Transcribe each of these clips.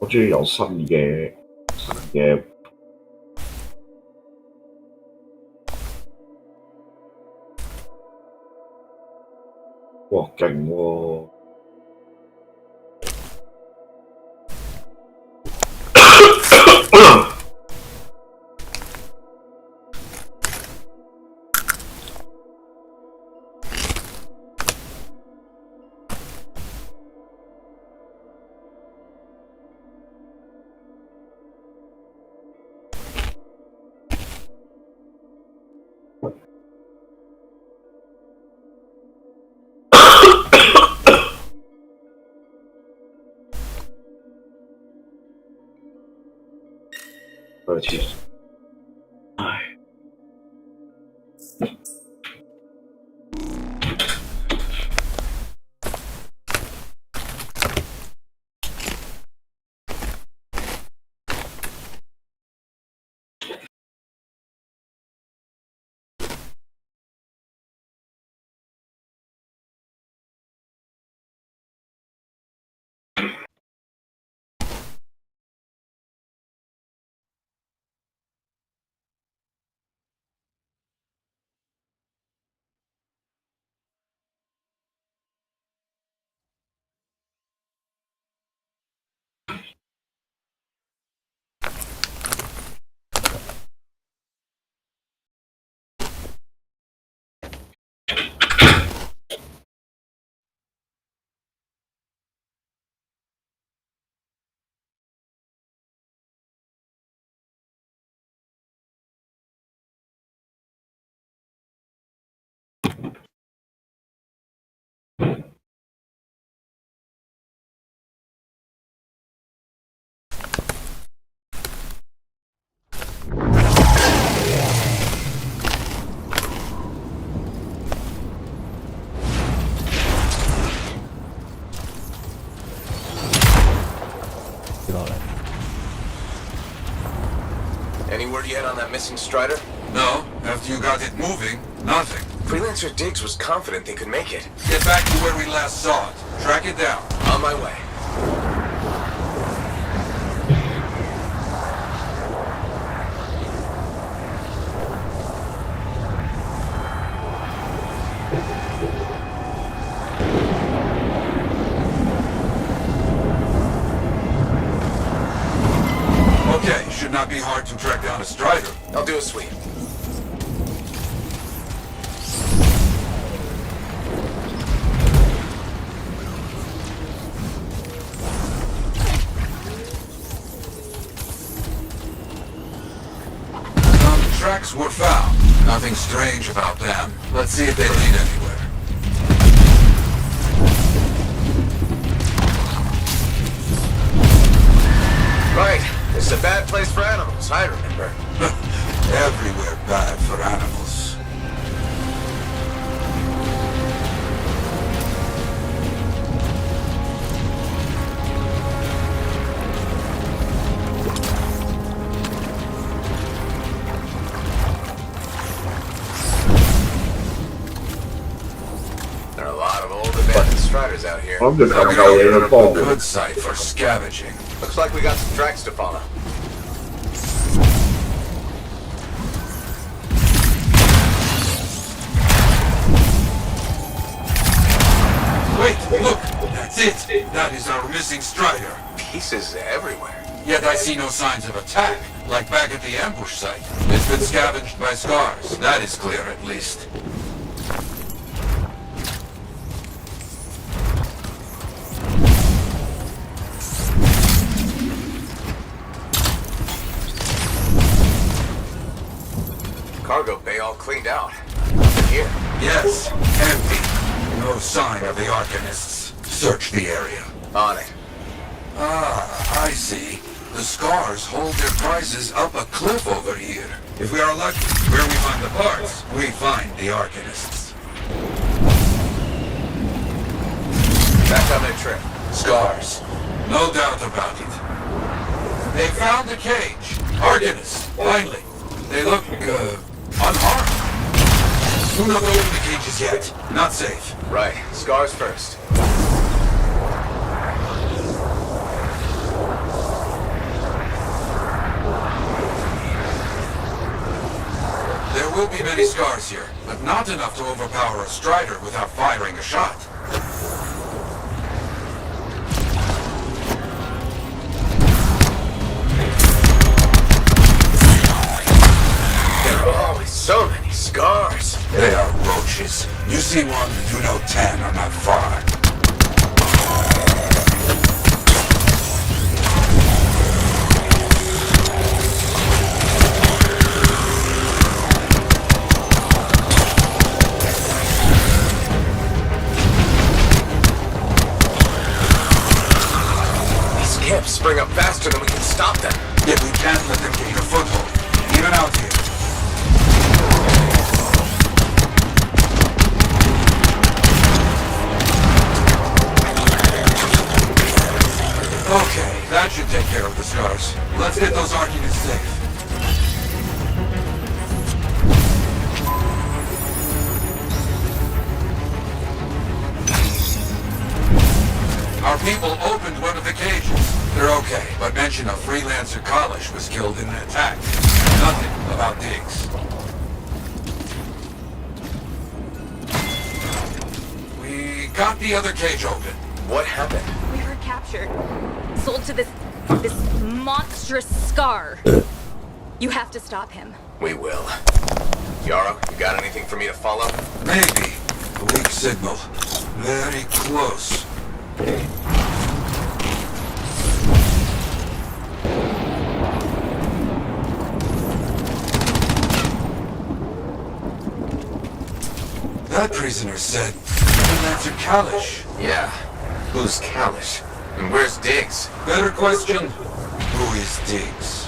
我中意有新嘅，哇勁喎！我黐線，唉，Any word yet on that missing Strider? No. After you got it moving, nothing. Freelancer Diggs was confident they could make it. Get back to where we last saw it. Track it down. On my way. Okay, should not be hard to track down a Strider. I'll do a sweep. Some tracks were found. Nothing strange about them. Let's see if they lead anywhere. Right. This is a bad place for animals, I remember. Everywhere bad for animals. There are a lot of old abandoned Striders out here. I'm just gonna go in and follow. Good site for scavenging. Looks like we got some tracks to follow. Wait, look! That's it! That is our missing Strider. Pieces everywhere. Yet I see no signs of attack, like back at the ambush site. It's been scavenged by scars. That is clear, at least. Cargo bay all cleaned out. Here. Yes, empty. No sign of the Arcanists. Search the area. On it. Ah, I see. The scars hold their prizes up a cliff over here. If we are lucky, where we find the parts, we find the Arcanists. Back on their trip. Scars. No doubt about it. They found the cage. Arcanists, finally. They look, unharmed. Do not open the cages yet. Not safe. Right. Scars first. will be many scars here, but not enough to overpower a Strider without firing a shot. There are always so many scars. They are roaches. You see one, you know 10 are not far. Spring up faster than we can stop them. Yet we can't let them gain a foothold, even out here. Okay, that should take care of the scars. Let's get those arguments safe. Our people opened one of the cages. They're okay, but mention of freelancer Kalish was killed in an attack. Nothing about Diggs. We got the other cage open. What happened? We were captured. Sold to this monstrous Scar. You have to stop him. We will. Yara, you got anything for me to follow? Maybe. A weak signal. Very close. That prisoner said Freelancer Kalish. Yeah. Who's Kalish? And where's Diggs? Better question, who is Diggs?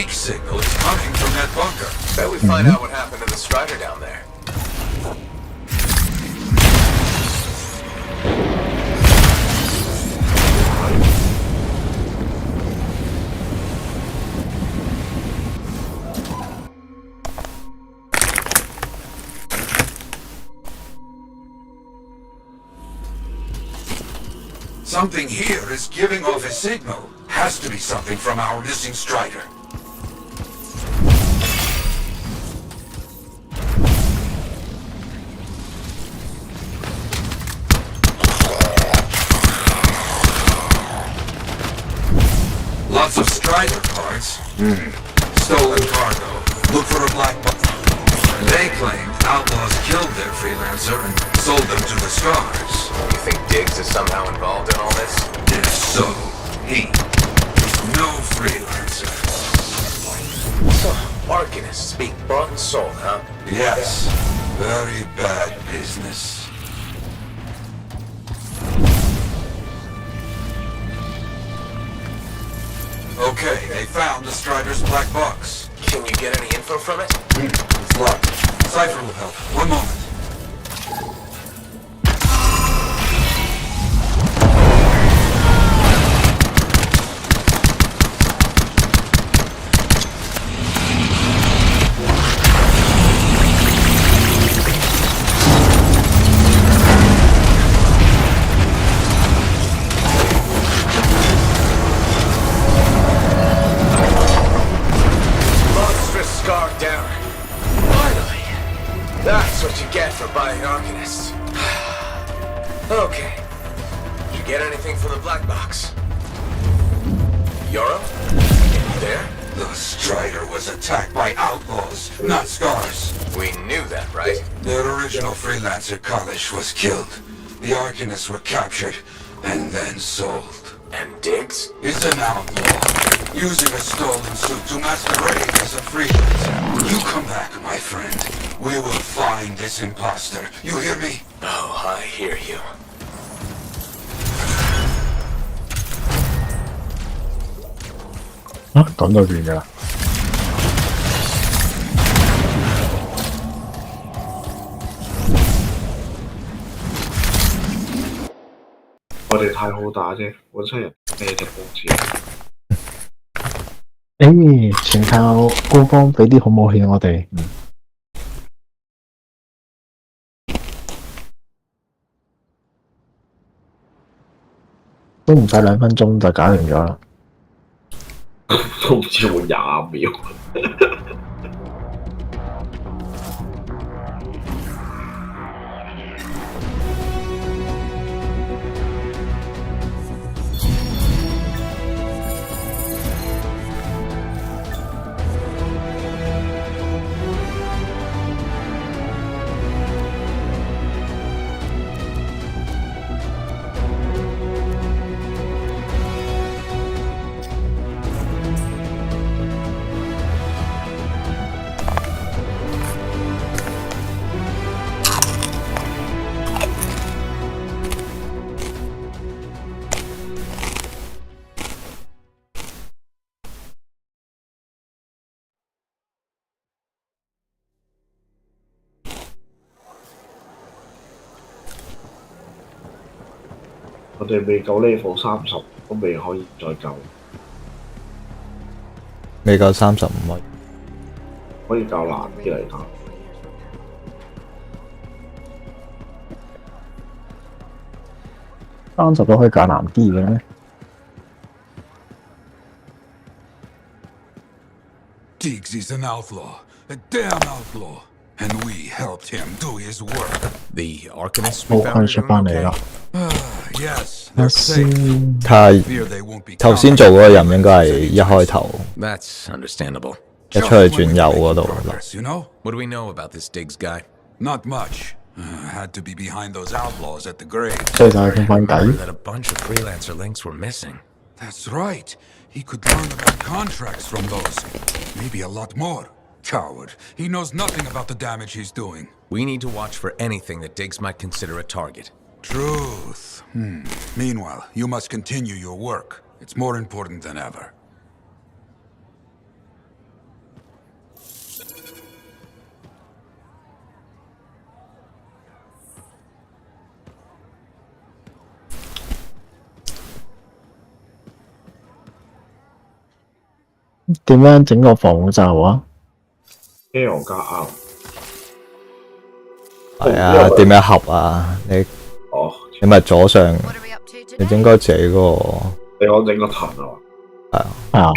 Signal is coming from that bunker. Bet we find out what happened to the Strider down there. Something here is giving off a signal. Has to be something from our missing Strider. Lots of Strider cards. Stolen cargo. Look for a black box. They claimed outlaws killed their freelancer and sold them to the Scars. You think Diggs is somehow involved in all this? If so, he is no freelancer. So, Arcanists speak bought and sold, huh? Yes. Very bad business. Okay, they found the Strider's black box. Can you get any info from it? It's locked. Cypher will help. One moment. That's what you get for buying Arcanists. Okay. Did you get anything from the black box? Yoro? You there? The Strider was attacked by outlaws, not scars. We knew that, right? Their original freelancer, Kalish, was killed. The Arcanists were captured and then sold. And Diggs? He's an outlaw, using a stolen suit to masquerade as a freelancer. You come back, my friend. We will find this imposter. You hear me? Oh, I hear you. 啊，講到完㗎啦。我哋太好打啫，本身人咩就冇錢。誒，全靠官方俾啲好武器我哋。都唔使2分鐘就搞掂咗啦。都唔知會20秒。我哋未夠 level 30，都未可以再救。未夠35可以。可以較難啲嚟打。30都可以較難啲嘅咩？ Diggs is an outlaw, a damn outlaw, and we helped him do his work. The Arcanists 冇 we 可以 found 出 are 翻 doing 嚟啦。 Yes, 我 they're 先 safe. 太 Fear they won't be 頭先做嗰個人應該係一開頭 That's understandable. 一出去轉右嗰度。 progress, you know? What do we know about this Diggs guy? Not much. Had to be behind those outlaws at the grave. 所以就係傾翻 Remember 偈。 that a bunch of freelancer links were missing. That's right. He could learn about contracts from those. Maybe a lot more. Coward. He knows nothing about the damage he's doing. We need to watch for anything that Diggs might consider a target. Truth. Meanwhile, you must continue your work. It's more important than ever. 點樣整個防護罩啊？ L 加 R。係啊，點樣合啊？哦，你咪左上， What are we up to 你 today? 應該自己嗰個你講整個盾啊？係啊。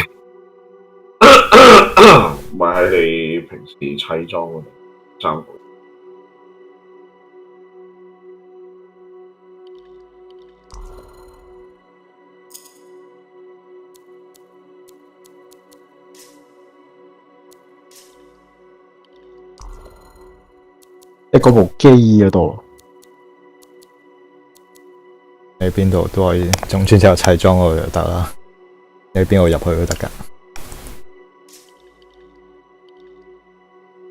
啊，唔係喺你平時砌裝嗰度爭過。你嗰部機嗰度。你邊度都可以，總之就砌裝嗰度就得啦。你邊度入去都得㗎。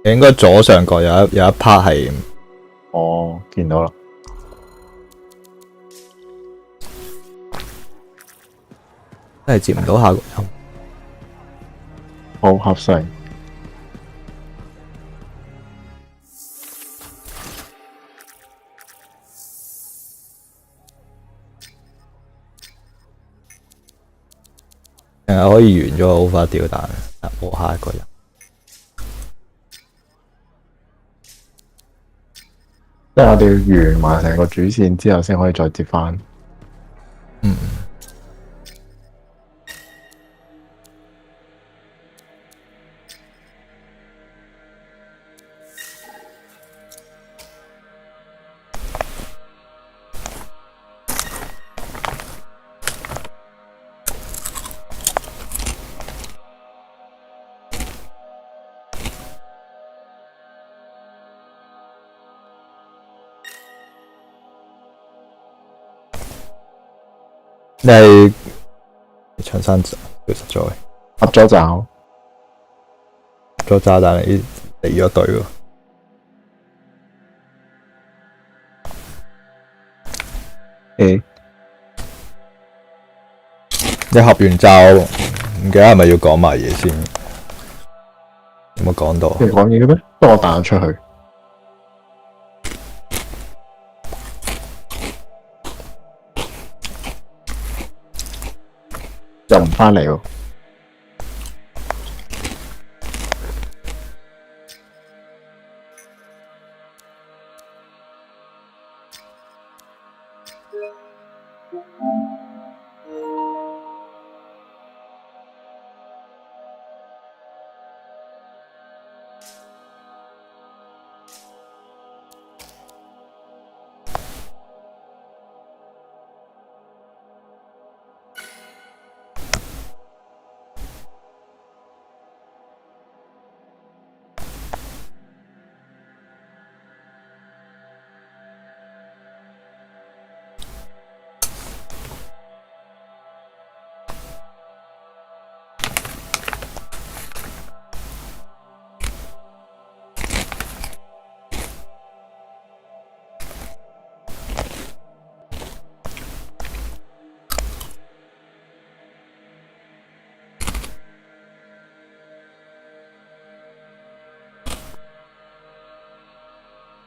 你應該左上角有一 part 係，哦，見到啦。真係接唔到下個音。好合適。定係可以完咗好快掉，但係冇下一個人。即係我哋要完埋成個主線之後，先可以再接翻。嗯。你係長山佢實在合咗爪，咗炸彈你離咗隊喎。誒，你合完罩唔記得係咪要講埋嘢先？有冇講到？你講嘢嘅咩？不過我彈咗出去，又唔翻嚟喎。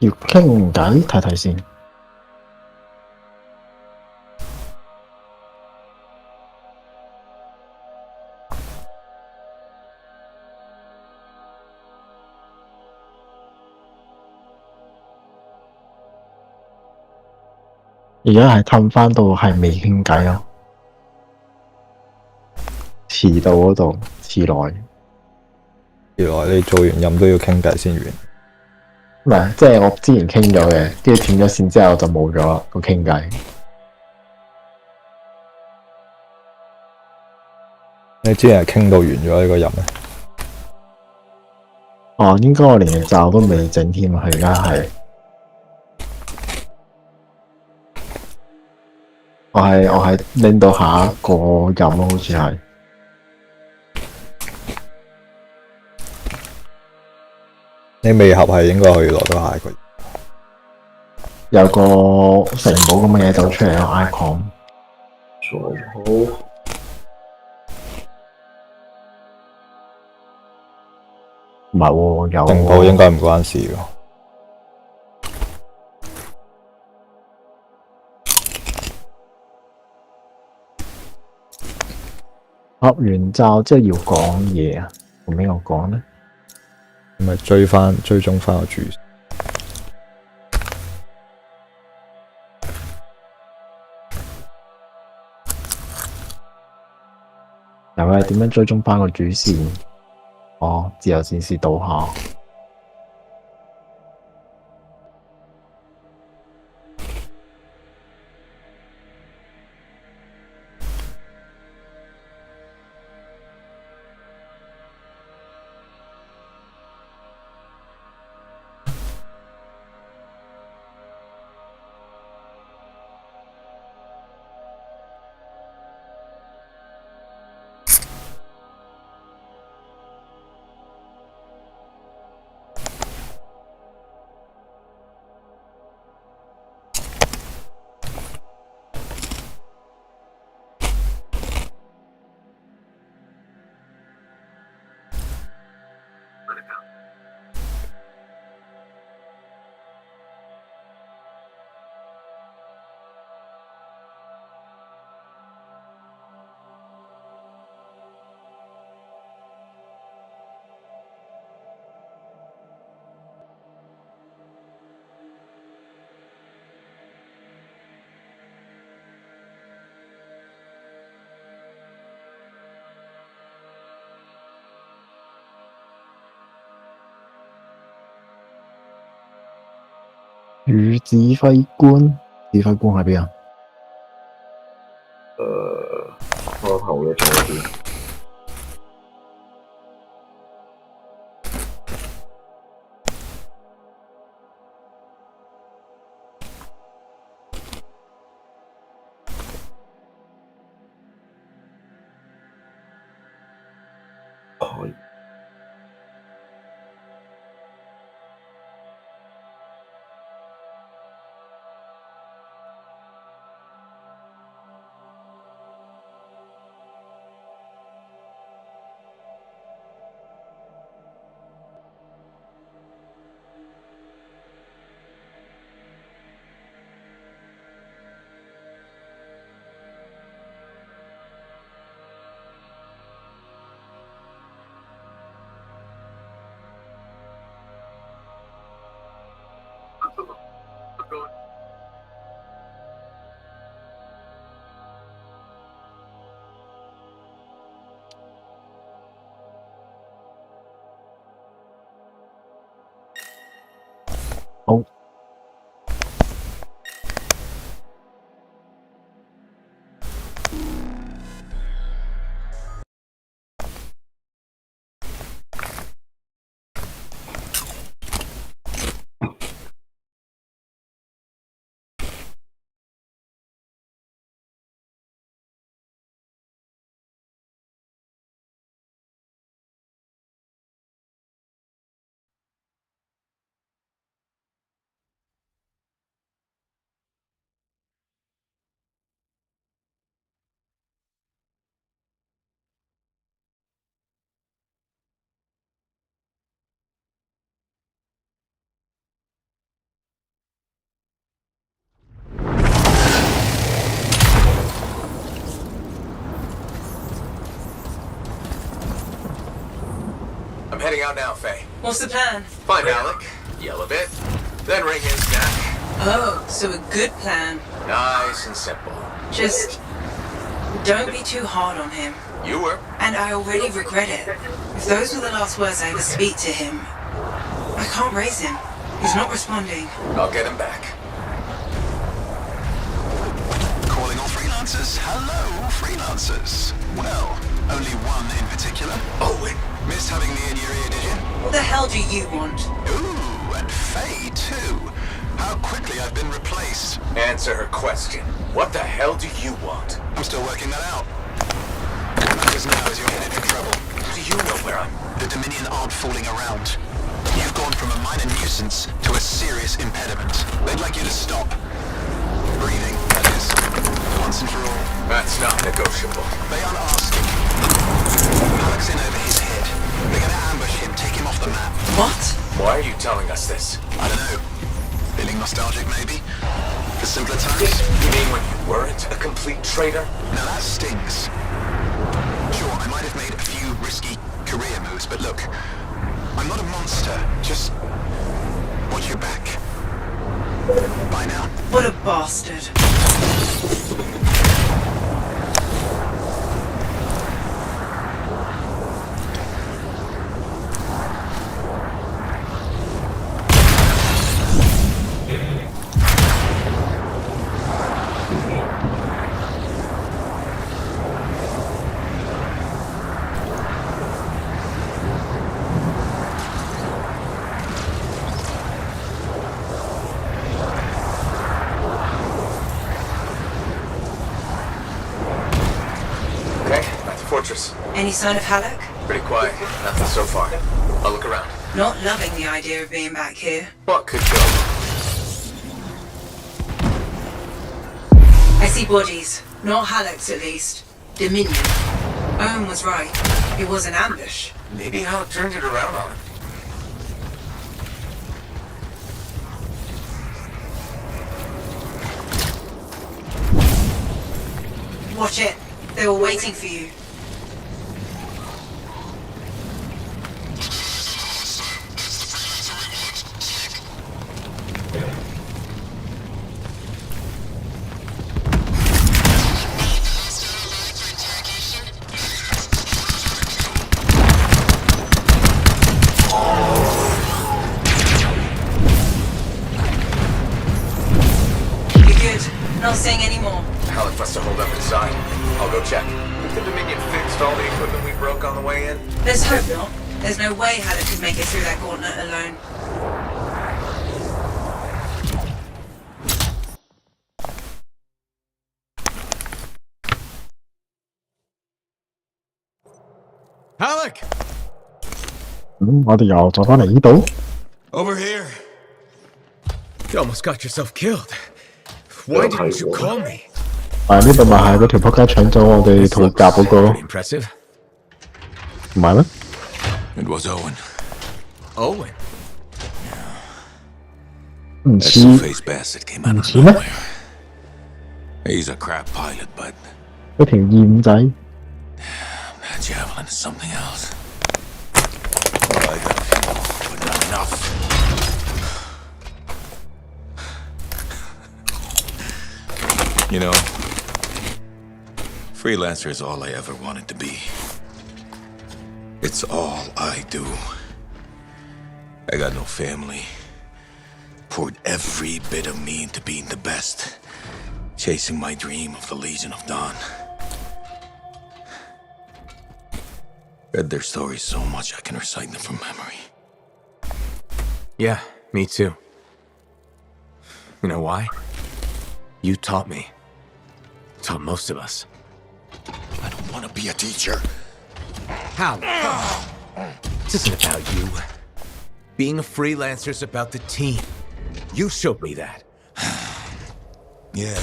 要傾偈睇睇先。而家係氹翻到係未傾偈咯，遲到嗰度遲來，原來你做完任都要傾偈先完。唔係即係我之前傾咗嘅，跟住斷咗線之後就冇咗啦個傾偈。你之前係傾到完咗呢個任咩？哦，應該我連罩都未整添啊！佢而家係我係拎到下一個任咯，好似係你未合係應該可以攞到下一個。有個城堡咁嘅嘢走出嚟咯 icon。仲好。唔係喎，有城堡應該唔關事喎。合完罩即係要講嘢啊！同邊個講呢？咪追蹤翻個主。又係點樣追蹤翻個主線？哦，自由戰士倒下。與指揮官，指揮官喺邊啊？個頭嘅左邊。可以。好，I'm heading out now, Faye. What's the plan? Find Alec, yell a bit, then ring his neck. Oh, so a good plan. Nice and simple. Just don't be too hard on him. You were. And I already regret it. If those were the last words I ever speak to him, I can't raise him. He's not responding. I'll get him back. Calling all freelancers. Hello, freelancers. Well, only one in particular. Owen. Missed having me in your ear, did you? What the hell do you want? Ooh, and Faye, too. How quickly I've been replaced. Answer her question. What the hell do you want? I'm still working that out. Because now is you're headed for trouble. How do you know where I'm? The Dominion aren't fooling around. You've gone from a minor nuisance to a serious impediment. They'd like you to stop. Breathing, that is. Once and for all. That's not negotiable. They aren't asking. Alec's in over his head. They're gonna ambush him, take him off the map. What? Why are you telling us this? I don't know. Feeling nostalgic, maybe? For simpler times? You mean when you weren't a complete traitor? Now that stings. Sure, I might have made a few risky career moves, but look, I'm not a monster. Just watch your back. Bye now. What a bastard. Fortress. Any sign of Halleck? Pretty quiet. Nothing so far. I'll look around. Not loving the idea of being back here. What could go? I see bodies. Not Halleck's at least. Dominion. Owen was right. It was an ambush. Maybe Alec turned it around on him. Watch it. They were waiting for you. Not seeing any more. Alec must have holed up inside. I'll go check. If the Dominion fixed all the equipment we broke on the way in. Let's hope not. There's no way Halleck could make it through that gauntlet alone. Alec! 我哋又再翻嚟呢度。 Over here. You almost got yourself killed. Why didn't you call me? 呢度咪係嗰條仆街搶咗我哋套甲嗰個， Pretty impressive. 唔係咩？ It was Owen. Owen. 唔 That 似 two-faced bastard came out of see that? nowhere. He's a crap pilot, but 嗰條燕仔。 that javelin is something else. Oh, I got fuel, but not enough. You know, freelancer is all I ever wanted to be. It's all I do. I got no family. Poured every bit of me into being the best. Chasing my dream of the Legion of Dawn. Read their stories so much I can recite them from memory. Yeah, me too. You know why? You taught me. Taught most of us. I don't want to be a teacher. How? This isn't about you. Being a freelancer is about the team. You showed me that. Yeah.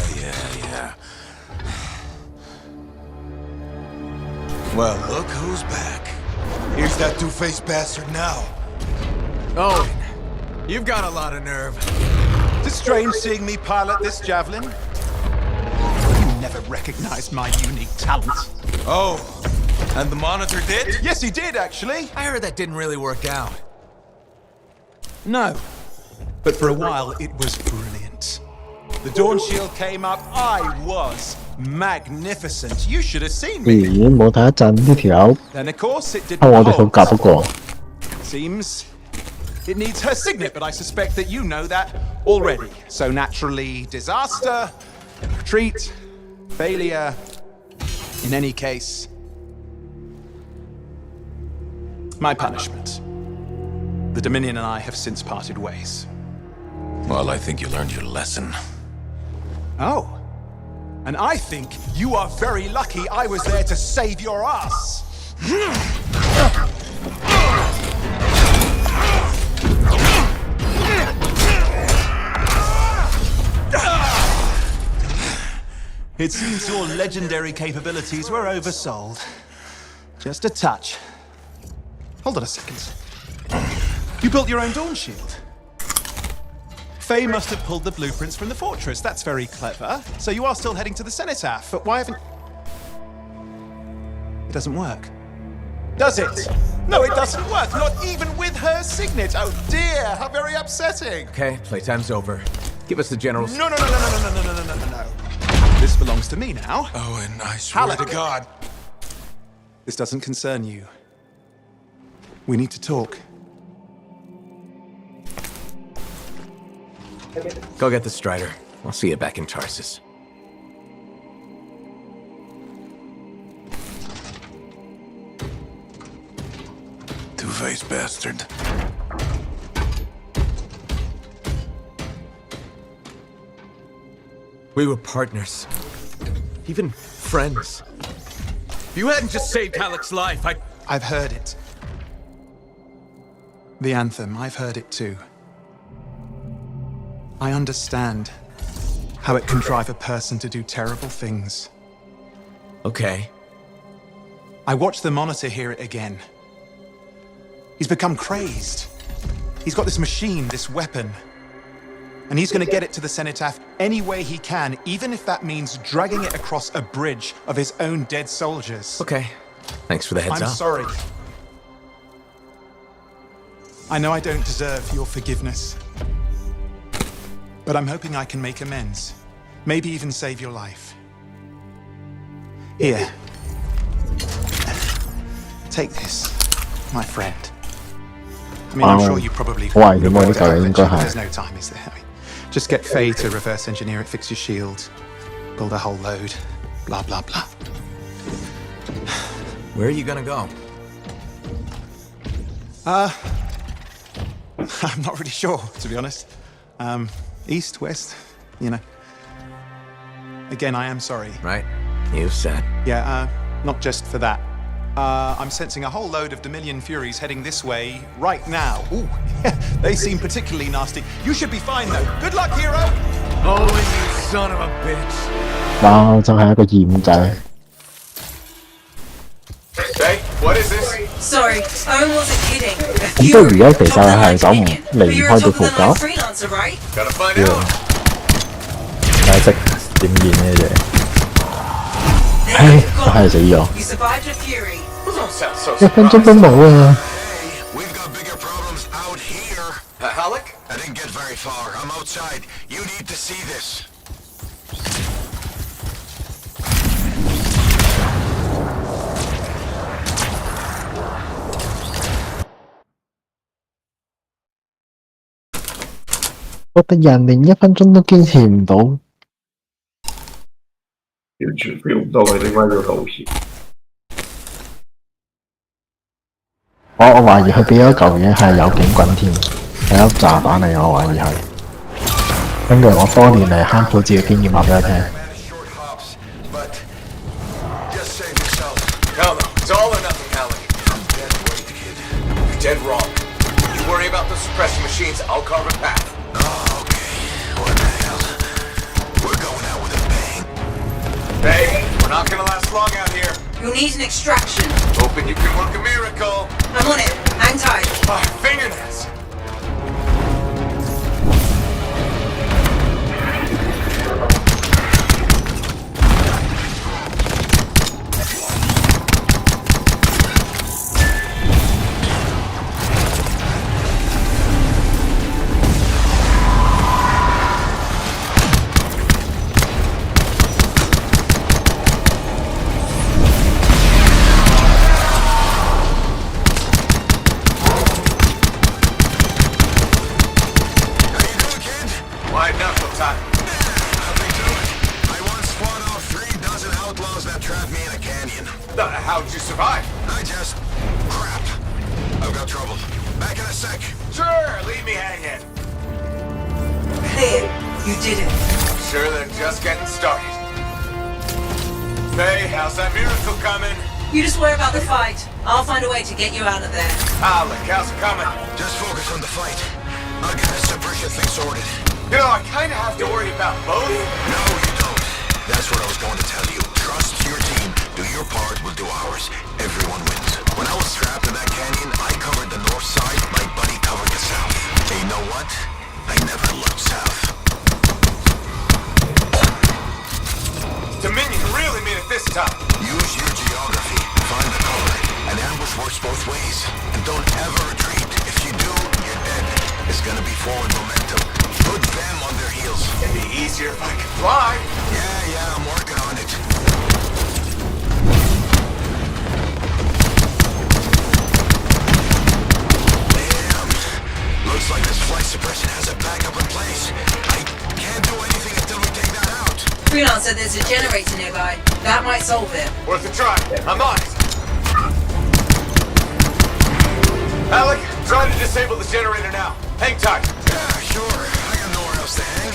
Well, look who's back. Here's that two-faced bastard now. Owen, you've got a lot of nerve. It's strange seeing me pilot this javelin. You never recognized my unique talent. Oh, and the monitor did? Yes, he did, actually. I heard that didn't really work out. No. But for a while, it was brilliant. The Dawn Shield came up. I was magnificent. You should have seen 既 me. 然冇睇一陣呢條友 Then, of course, it 偷 didn't 我哋套 hold. 甲嗰個， Seems it needs her signet, but I suspect that you know that already. So naturally, disaster, retreat, failure. In any case, my punishment. The Dominion and I have since parted ways. Well, I think you learned your lesson. Oh. And I think you are very lucky I was there to save your ass. It seems your legendary capabilities were oversold. Just a touch. Hold on a second. You built your own Dawn Shield. Faye must have pulled the blueprints from the fortress. That's very clever. So you are still heading to the Cenotaph, but why haven't... It doesn't work. Does it? No, it doesn't work. Not even with her signet. Oh dear, how very upsetting. Okay, playtime's over. Give us the general... No. This belongs to me now. Owen, I swear Halleck. to God. This doesn't concern you. We need to talk. Go get the Strider. I'll see you back in Tarsus. Two-faced bastard. We were partners. Even friends. If you hadn't just saved Halleck's life, I've heard it. The Anthem, I've heard it too. I understand how it can drive a person to do terrible things. Okay. I watched the Monitor hear it again. He's become crazed. He's got this machine, this weapon. And he's gonna get it to the Cenotaph any way he can, even if that means dragging it across a bridge of his own dead soldiers. Okay. Thanks for the heads I'm up. sorry. I know I don't deserve your forgiveness. But I'm hoping I can make amends. Maybe even save your life. Here. Take this, my friend. I mean, I'm sure you probably... Why? The more going go high. There's no time, is there? I mean, just get Faye to reverse engineer it, fix your shield, build a whole load, blah, blah, blah. Where are you gonna go? I'm not really sure, to be honest. East, west, you know. Again, I am sorry. Right. You said. Yeah, not just for that. I'm sensing a whole load of Dominion Furies heading this way right now. Ooh, they seem particularly nasty. You should be fine though. Good luck, hero! Oh, you son of a bitch. 哇！真係一個厭仔。 Hey, what is this? Sorry, Owen wasn't kidding. 咁即係而家其實係走唔離唔開對副狗。 freelancer, right? Gotta find out. 解釋點演嘅嘢。唉，真係死咗。 You survived a Fury. Don't sound so 1分鐘都 surprised. 冇啊！ Hey, we've got bigger problems out here. Halleck? I didn't get very far. I'm outside. You need to see this. 我哋人連1分鐘都堅持唔到。完全 feel 唔到佢點解要道歉。我懷疑佢俾咗嚿嘢係有警棍添，係粒炸彈嚟，我懷疑係。根據我多年嚟慳鋪子嘅經驗話俾你聽。 Short hops, but just save yourself. No, no, it's all or nothing, Halleck. I'm dead weight, kid. You're dead wrong. You worry about the suppression machines, I'll carve a path. Oh, okay. What the hell? We're going out with a bang. Hey, we're not gonna last long out here. You'll need an extraction. Hoping you can work a miracle. I'm on it. Hang tight. Fingernails. Why knuckle time? Nothing to it. I once fought off 3 dozen outlaws that trapped me in a canyon. How'd you survive? I just... crap. I've got trouble. Back in a sec. Sure, leave me hanging. There. You did it. I'm sure they're just getting started. Hey, how's that miracle coming? You just worry about the fight. I'll find a way to get you out of there. Halleck, how's it coming? Just focus on the fight. I'll get this suppression thing sorted. You know, I kind of have to worry about both. No, you don't. That's what I was going to tell you. Trust your team. Do your part, we'll do ours. Everyone wins. When I was trapped in that canyon, I covered the north side, my buddy covered the south. And you know what? I never looked south. Dominion really mean it this time. Use your geography. Find the cover. An ambush works both ways. And don't ever retreat. If you do, you're dead. It's gonna be forward momentum. Put them on their heels. It'd be easier if I could fly. Yeah, I'm working on it. Damn. Looks like this flight suppression has a backup in place. I can't do anything until we take that out. Freelancer, there's a generator nearby. That might solve it. Worth a try. I'm on it. Halleck, trying to disable the generator now. Hang tight. Yeah, sure. I got nowhere else to hang.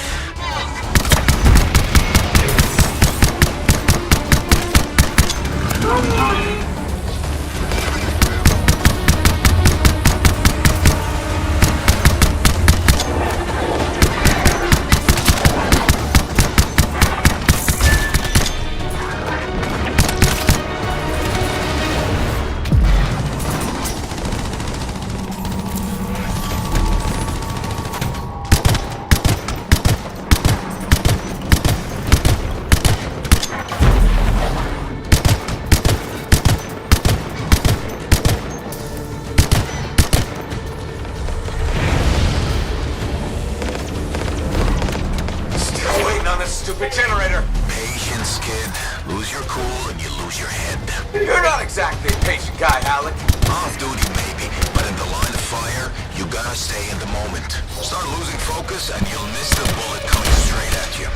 Still waiting on this stupid generator. Patience, kid. Lose your cool and you lose your head. You're not exactly a patient guy, Halleck. Off duty, maybe, but in the line of fire, you gotta stay in the moment. Start losing focus and you'll miss the bullet coming straight at you.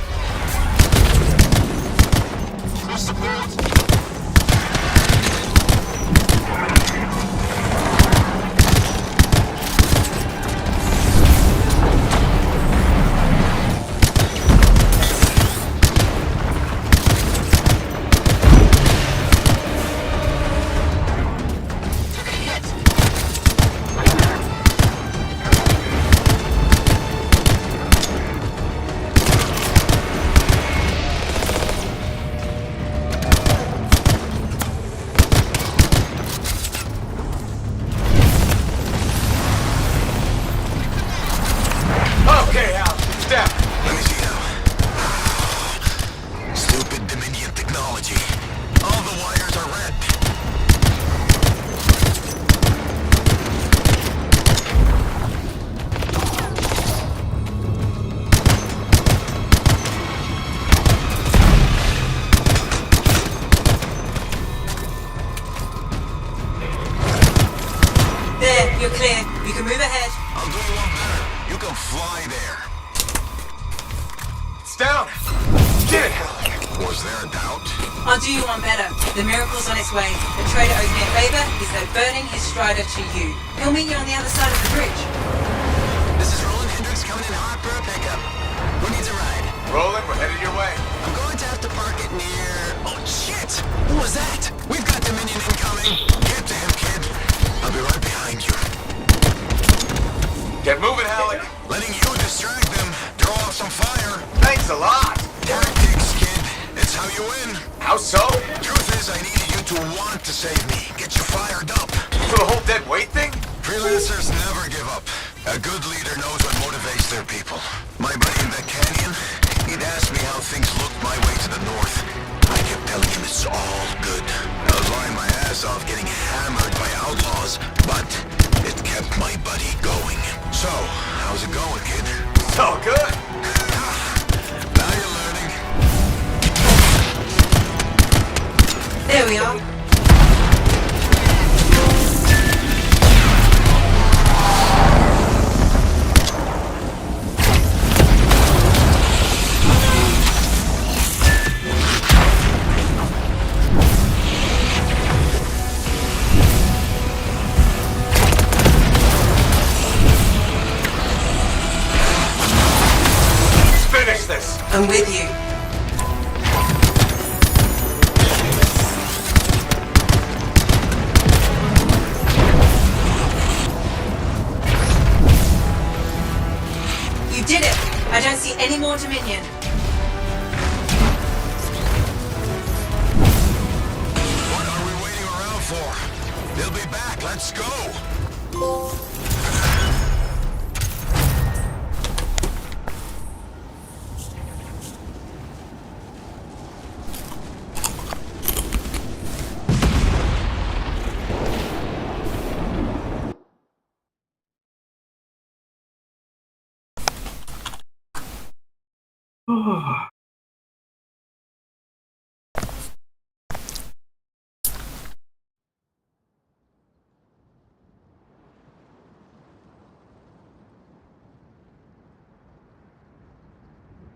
You're clear. You can move ahead. I'll do one better. You can fly there. It's down. Get it. Was there a doubt? I'll do you one better. The miracle's on its way. The trader owes me a favor. He's though burning his strider to you. He'll meet you on the other side of the bridge. This is Roland Hendricks coming in hot for a pickup. Who needs a ride? Roland, we're headed your way. I'm going to have to park it near... Oh, shit! What was that? We've got Dominion incoming. Get to him, kid. I'll be right behind you. Get moving, Halleck. Letting you distract them. Throw off some fire. Thanks a lot. Tactics, kid. It's how you win. How so? Truth is, I needed you to want to save me. Get you fired up. For the whole dead weight thing? Freelancers never give up. A good leader knows what motivates their people. My buddy in the canyon, he'd asked me how things looked my way to the north. I kept telling him it's all good. I was lying my ass off getting hammered by outlaws, but it kept my buddy going. So, how's it going, kid? So good. Now you're learning. There we are. Finish this. I'm with you. You did it! I don't see any more Dominion. What are we waiting around for? They'll be back. Let's go. Ah.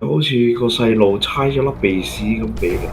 好似個細路猜咗粒鼻屎咁俾嘅。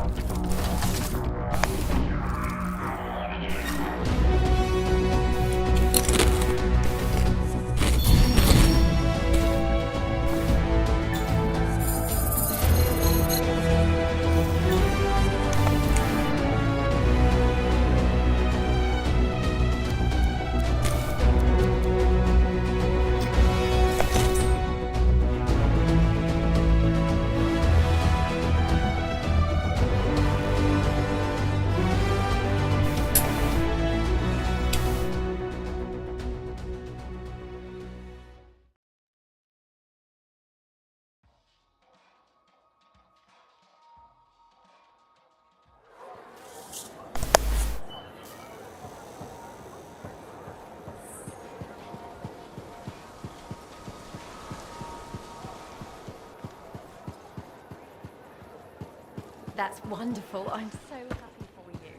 That's wonderful. I'm so happy for you.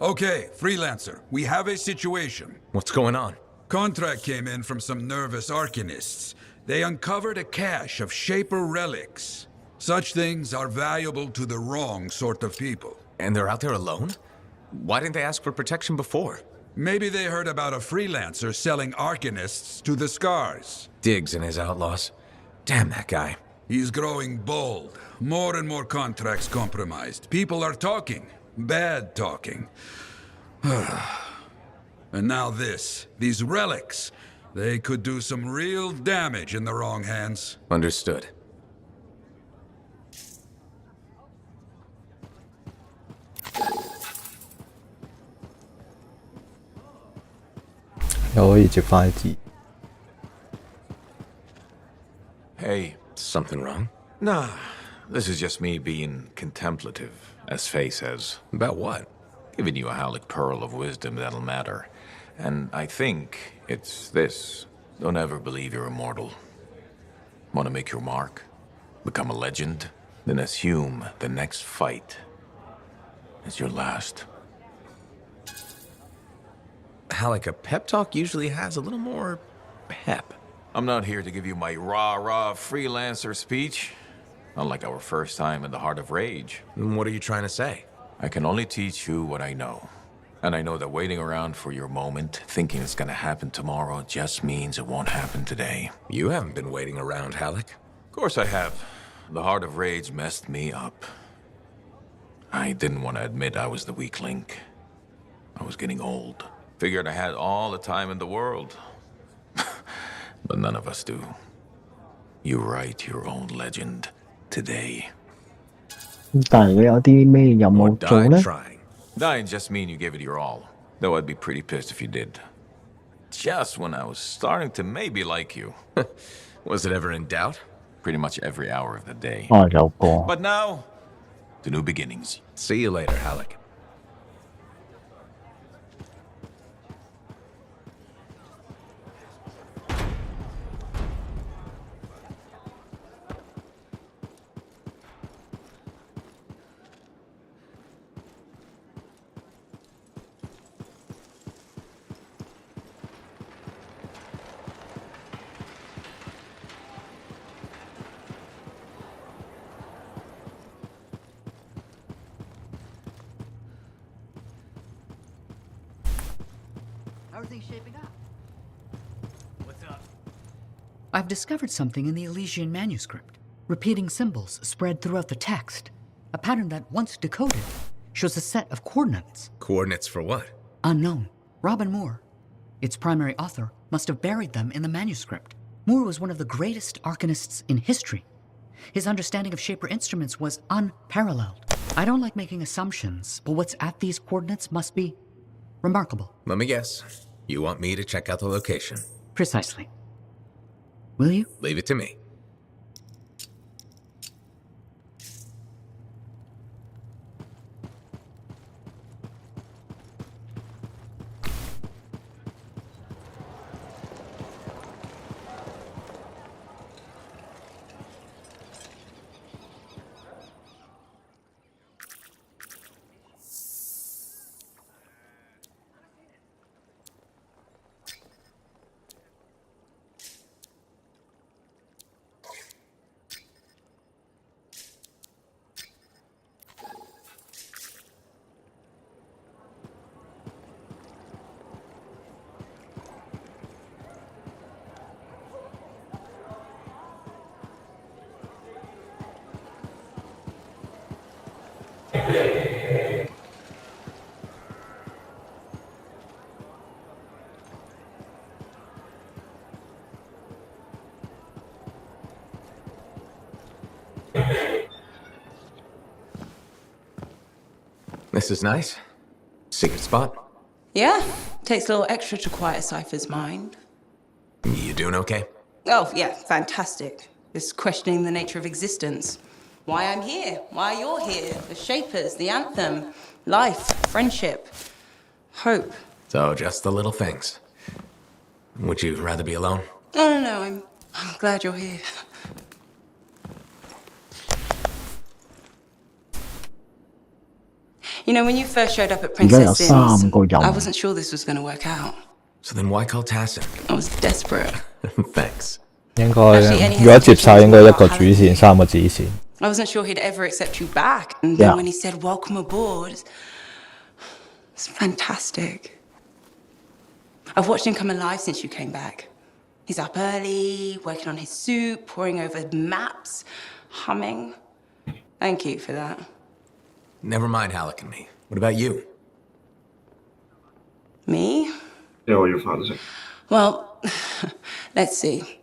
Okay, Freelancer, we have a situation. What's going on? Contract came in from some nervous arcanists. They uncovered a cache of Shaper relics. Such things are valuable to the wrong sort of people. And they're out there alone? Why didn't they ask for protection before? Maybe they heard about a Freelancer selling arcanists to the Scars. Diggs and his outlaws. Damn that guy. He's growing bold. More and more contracts compromised. People are talking. Bad talking. And now this. These relics. They could do some real damage in the wrong hands. Understood. Hey. Something wrong? Nah, this is just me being contemplative, as Faye says. About what? Giving you a Halleck pearl of wisdom that'll matter. And I think it's this. Don't ever believe you're immortal. Want to make your mark? Become a legend? Then assume the next fight is your last. Halleck, a pep talk usually has a little more pep. I'm not here to give you my rah-rah freelancer speech. Unlike our first time in the Heart of Rage. What are you trying to say? I can only teach you what I know. And I know that waiting around for your moment, thinking it's gonna happen tomorrow, just means it won't happen today. You haven't been waiting around, Halleck. Of course I have. The Heart of Rage messed me up. I didn't want to admit I was the weak link. I was getting old. Figured I had all the time in the world. But none of us do. You write your own legend today. 但係你有啲咩任 Or 務做 die 呢？ trying. Dying just mean you gave it your all. Though I'd be pretty pissed if you did. Just when I was starting to maybe like you. Was it ever in doubt? Pretty much every hour of the day. 哦，有個。 But now, to new beginnings. See you later, Halleck. How are things shaping up? What's up? I've discovered something in the Elysian manuscript. Repeating symbols spread throughout the text. A pattern that, once decoded, shows a set of coordinates. Coordinates for what? Unknown. Robin Moore, its primary author, must have buried them in the manuscript. Moore was one of the greatest arcanists in history. His understanding of Shaper instruments was unparalleled. I don't like making assumptions, but what's at these coordinates must be remarkable. Let me guess. You want me to check out the location? Precisely. Will you? Leave it to me. This is nice. Secret spot. Yeah, takes a little extra to quiet a Cypher's mind. You doing okay? Oh, yeah, fantastic. Just questioning the nature of existence. Why I'm here, why you're here, the Shapers, the Anthem, life, friendship, hope. So, just the little things. Would you rather be alone? No, I'm glad you're here. You know, when you first showed up at Princess Sims, I wasn't sure this was going to work out. So then why call Tassin? I was desperate. Thanks. 應該如果接晒應該一個主線三個支線。I wasn't sure he'd ever accept you back. And then when he said, welcome aboard, it's fantastic. I've watched him come alive since you came back. He's up early, working on his suit, poring over maps, humming. Thank you for that. Never mind Halleck and me. What about you? Me? Det var jo faktisk. Well, let's see.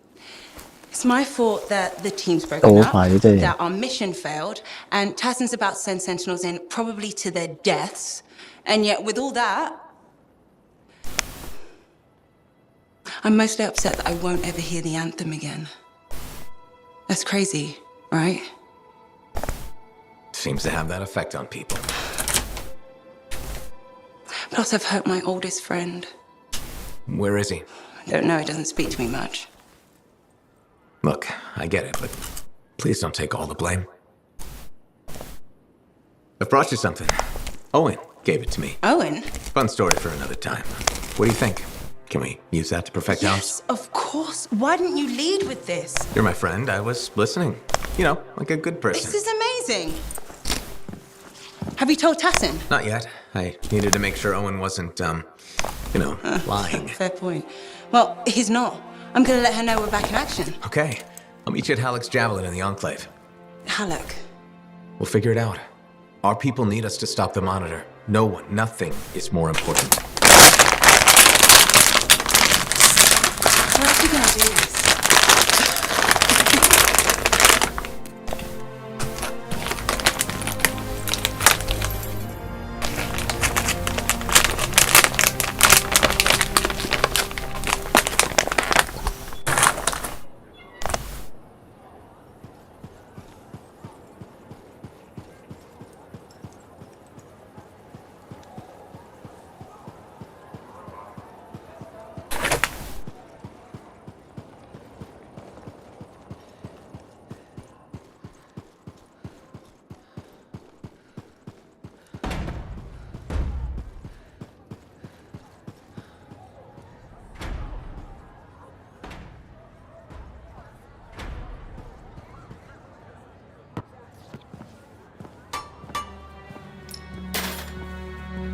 It's my fault that the team's broken up, that our mission failed, and Tassin's about to send Sentinels in, probably to their deaths. And yet, with all that, I'm mostly upset that I won't ever hear the anthem again. That's crazy, right? Seems to have that effect on people. Plus, I've hurt my oldest friend. Where is he? I don't know, he doesn't speak to me much. Look, I get it, but please don't take all the blame. I've brought you something. Owen gave it to me. Owen? Fun story for another time. What do you think? Can we use that to perfect ours? Yes, of course. Why didn't you lead with this? You're my friend. I was listening. You know, like a good person. This is amazing. Have you told Tassin? Not yet. I needed to make sure Owen wasn't, lying. Fair point. Well, he's not. I'm gonna let her know we're back in action. Okay. I'll meet you at Halleck's Javelin in the Enclave. Halleck. We'll figure it out. Our people need us to stop the Monitor. No one, nothing is more important. How else are we gonna do this?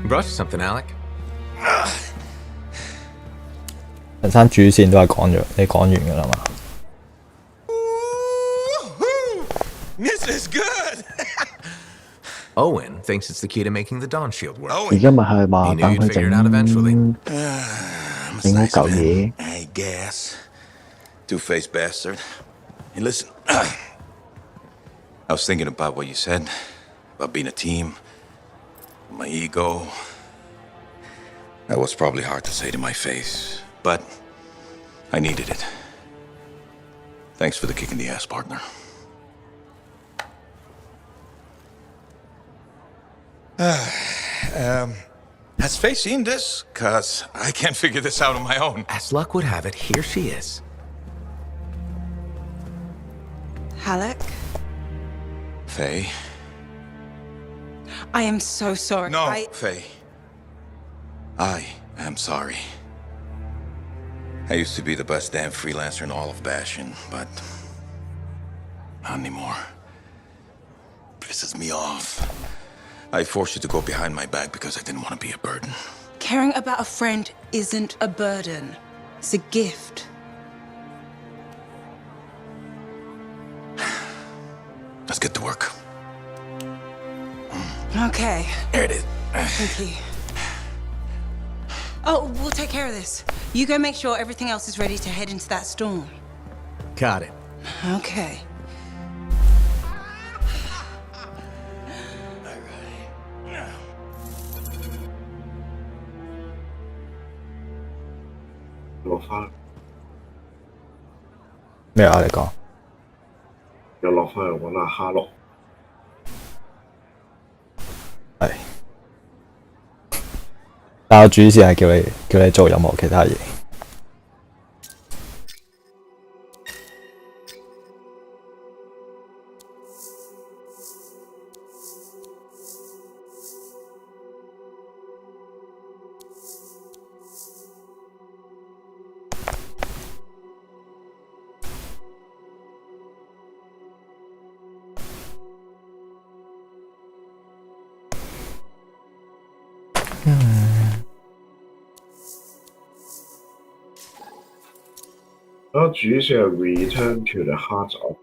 Brought you something, Alec. 人生主線都係你講完㗎啦嘛。This is good. Owen thinks it's the key to making the Dawn Shield work. 而家咪係話 He 等 knew you'd 佢 figure it out eventually. 整好嚿嘢。 I guess. Two-faced bastard. Hey, listen. I was thinking about what you said about being a team. My ego. That was probably hard to say to my face, but I needed it. Thanks for the kick in the ass, partner. Has Faye seen this? 'Cause I can't figure this out on my own. As luck would have it, here she is. Halleck? Faye? I am so sorry. No, Faye. I am sorry. I used to be the best damn freelancer in all of Bastion, but not anymore. Pisses me off. I forced you to go behind my back because I didn't want to be a burden. Caring about a friend isn't a burden. It's a gift. Let's get to work. Okay. There it is. Thank you. Oh, we'll take care of this. You go make sure everything else is ready to head into that storm. Got it. Okay. 落翻咩啊？你講又落翻去揾阿哈洛。係，但我主線係叫你做任何其他嘢。然后主线 return to the heart of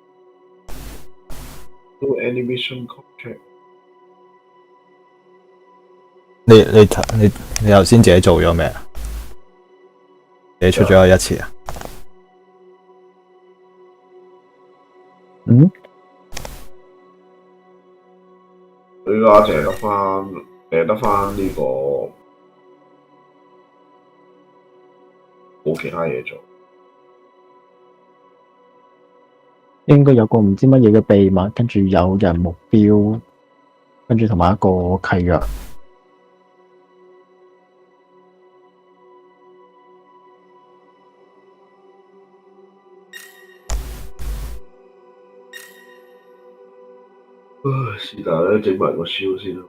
do any mission contract。你頭先自己做咗咩啊？你出咗一次啊？嗯？佢而家淨係得翻呢個，冇其他嘢做。應該有個唔知乜嘢嘅秘密，跟住有人目標，跟住同埋一個契約。是但咧，整埋個燒先啦。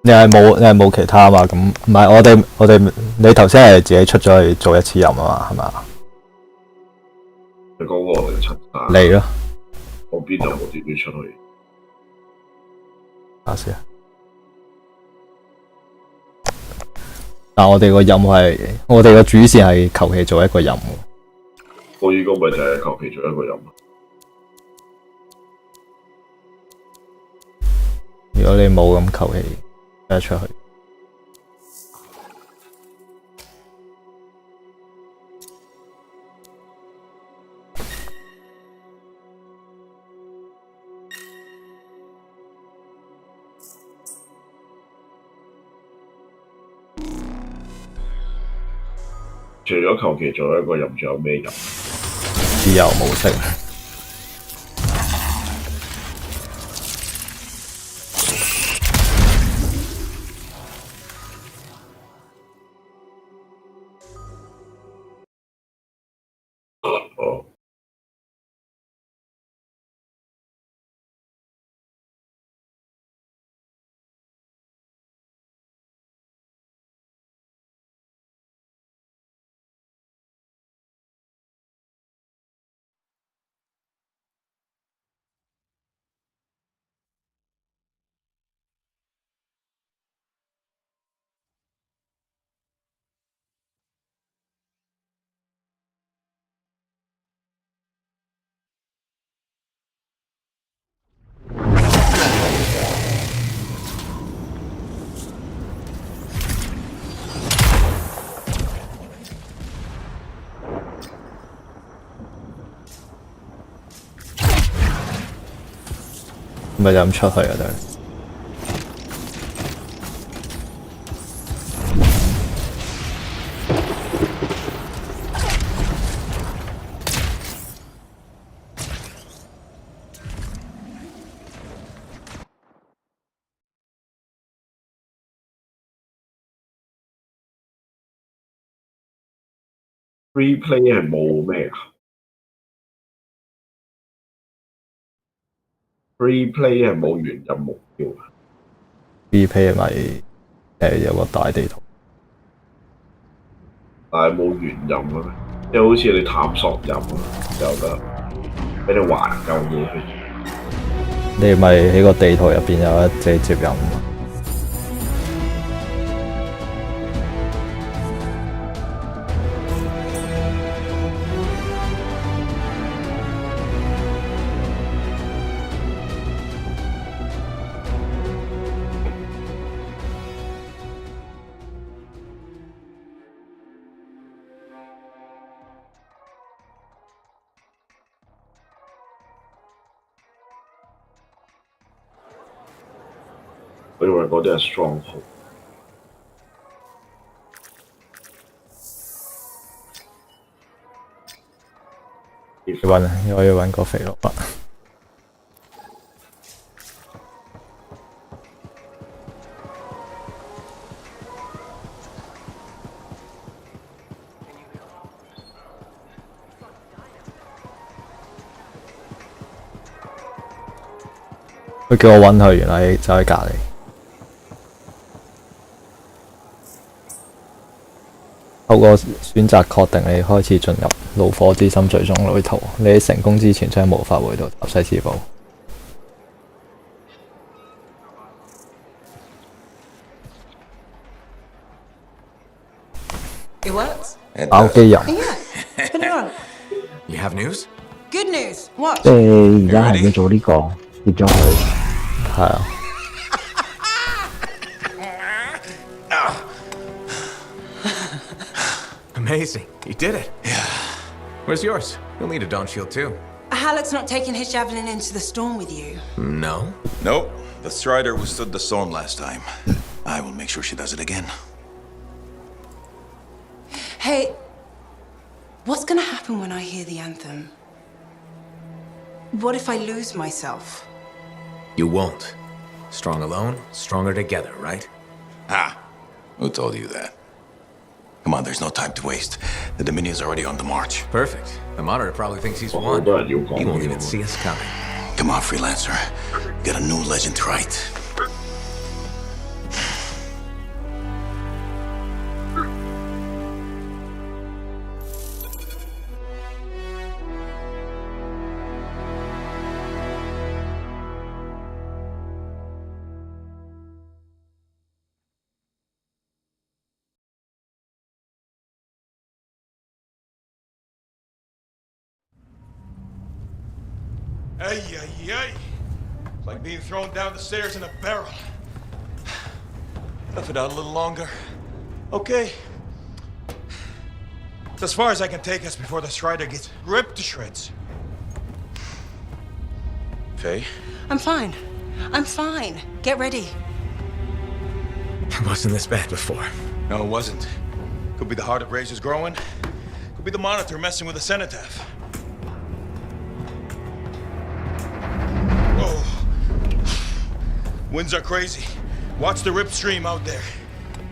你係冇其他嘛？咁唔係我哋你頭先係自己出咗去做一次任啊嘛？係嘛？你講我哋陳生。你咯。我邊度冇點樣出去？下先。但我哋個任係，我哋個主線係求其做一個任務。我依個咪就係求其做一個任務。如果你冇咁求其一出去。除咗求其做一個任，仲有咩任？自由模式。哦。咪就咁出去啊！都係。Free play 係冇咩啊 ？Free play 係冇原任目標啊。Free play 咪有個大地圖。但係冇原任嘅咩？即係好似你探索任就得，俾你還夠嘢去。你咪喺個地圖入邊有一隻接任。我以為嗰啲係 stronghold。我要揾個肥佬啊！佢叫我揾佢，原來就喺隔離。透過選擇確定你開始進入怒火之心最終旅途，你喺成功之前將無法回到塔西斯堡。It works. 爆機人。Yeah. Put it on. You have news? Good news. What? 即係而家係要做呢個跌咗佢。係啊。Amazing. You did it. Yeah. Where's yours? You'll need a dawn shield too. Halleck's not taking his javelin into the storm with you. No? Nope. The Strider withstood the storm last time. I will make sure she does it again. Hey, what's gonna happen when I hear the anthem? What if I lose myself? You won't. Strong alone, stronger together, right? Ha! Who told you that? Come on, there's no time to waste. The Dominion's already on the march. Perfect. The Monitor probably thinks he's Oh, won. that you He won't call even me. see us coming. Come on, Freelancer. Get a new legend to write. Ay, ay, ay. It's like being thrown down the stairs in a barrel. Tough it out a little longer. Okay. It's as far as I can take us before the Strider gets ripped to shreds. Faye? I'm fine. I'm fine. Get ready. It wasn't this bad before. No, it wasn't. Could be the heart of Razor's growing. Could be the Monitor messing with the cenotaph. Whoa. Winds are crazy. Watch the rip stream out there.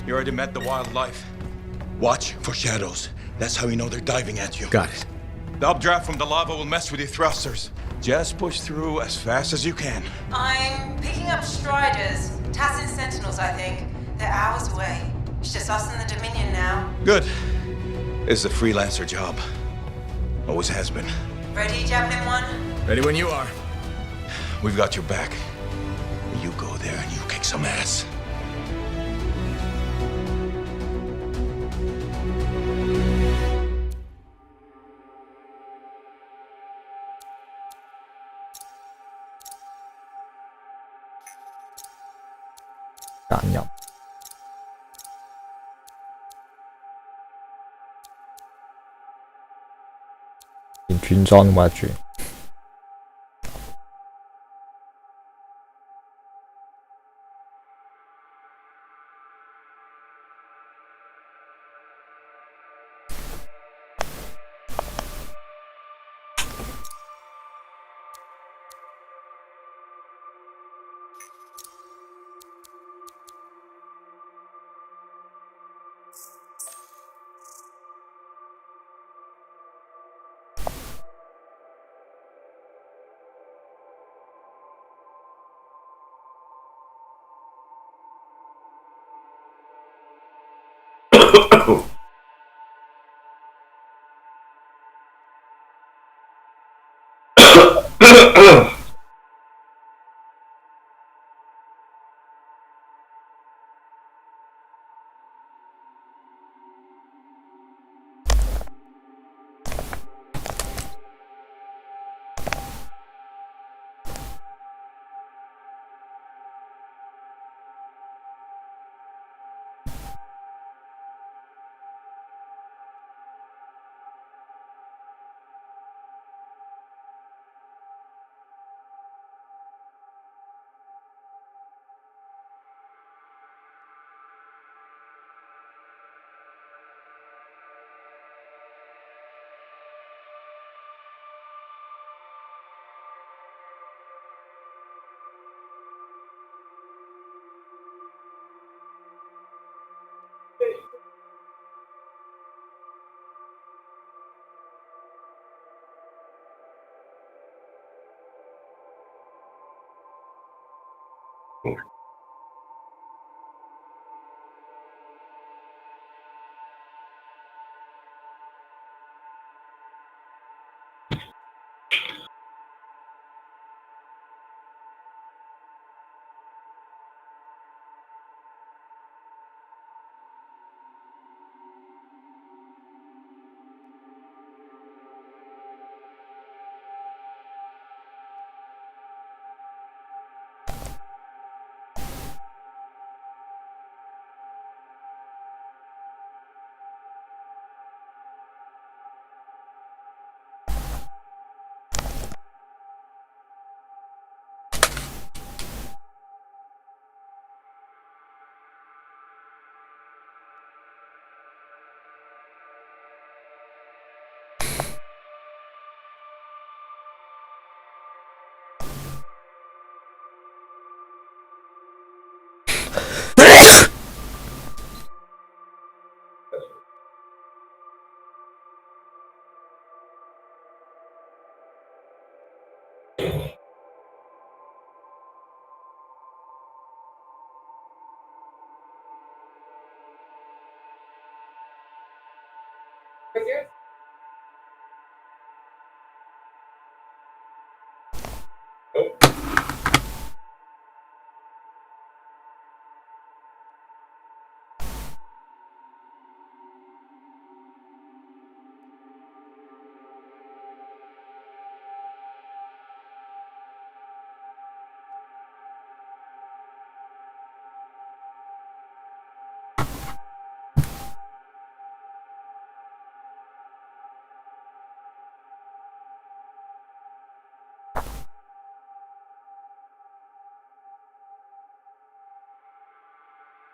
You already met the wildlife. Watch for shadows. That's how you know they're diving at you. Got it. The updraft from the lava will mess with your thrusters. Just push through as fast as you can. I'm picking up Striders. Tassin Sentinels, I think. They're hours away. It's just us and the Dominion now. Good. It's a freelancer job. Always has been. Ready, Javelin 1? Ready when you are. We've got your back. You go there and you kick some ass. Daniel. 連轉裝都冇得轉。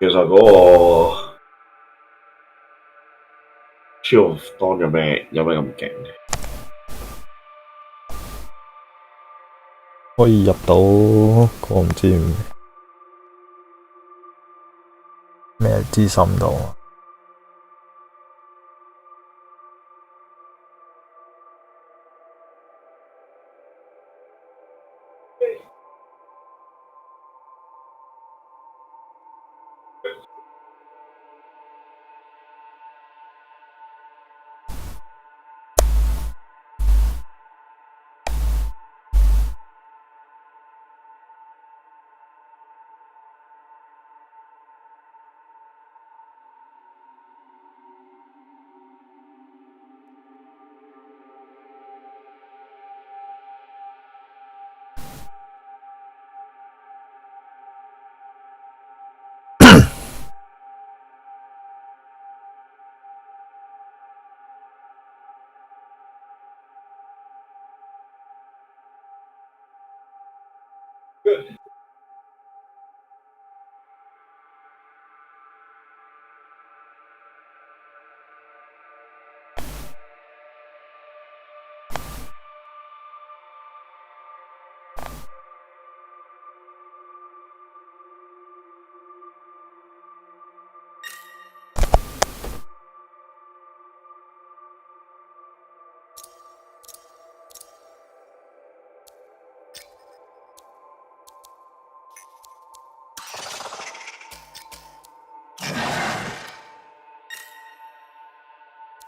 其實嗰個超當有咩咁勁嘅？可以入到個唔知咩資深度啊！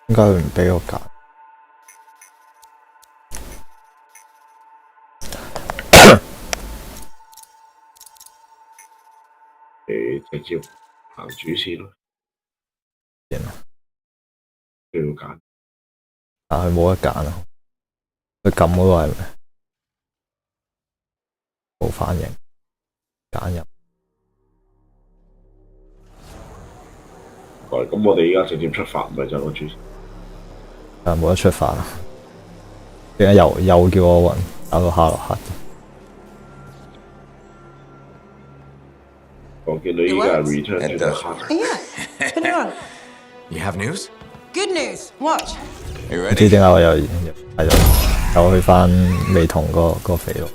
點解佢唔俾我揀？你直接行主線咯，都要揀。但佢冇得揀啊！佢撳嗰個係咪冇反應？揀入。咁我哋而家直接出發，咪就攞主線。冇得出發啊！點解又叫我揾打到下落客？我見到依家係 return to the heart。Yeah, put it on. You have news? Good news. Watch. You 唔 ready? 知點解我又去翻未同個肥佬。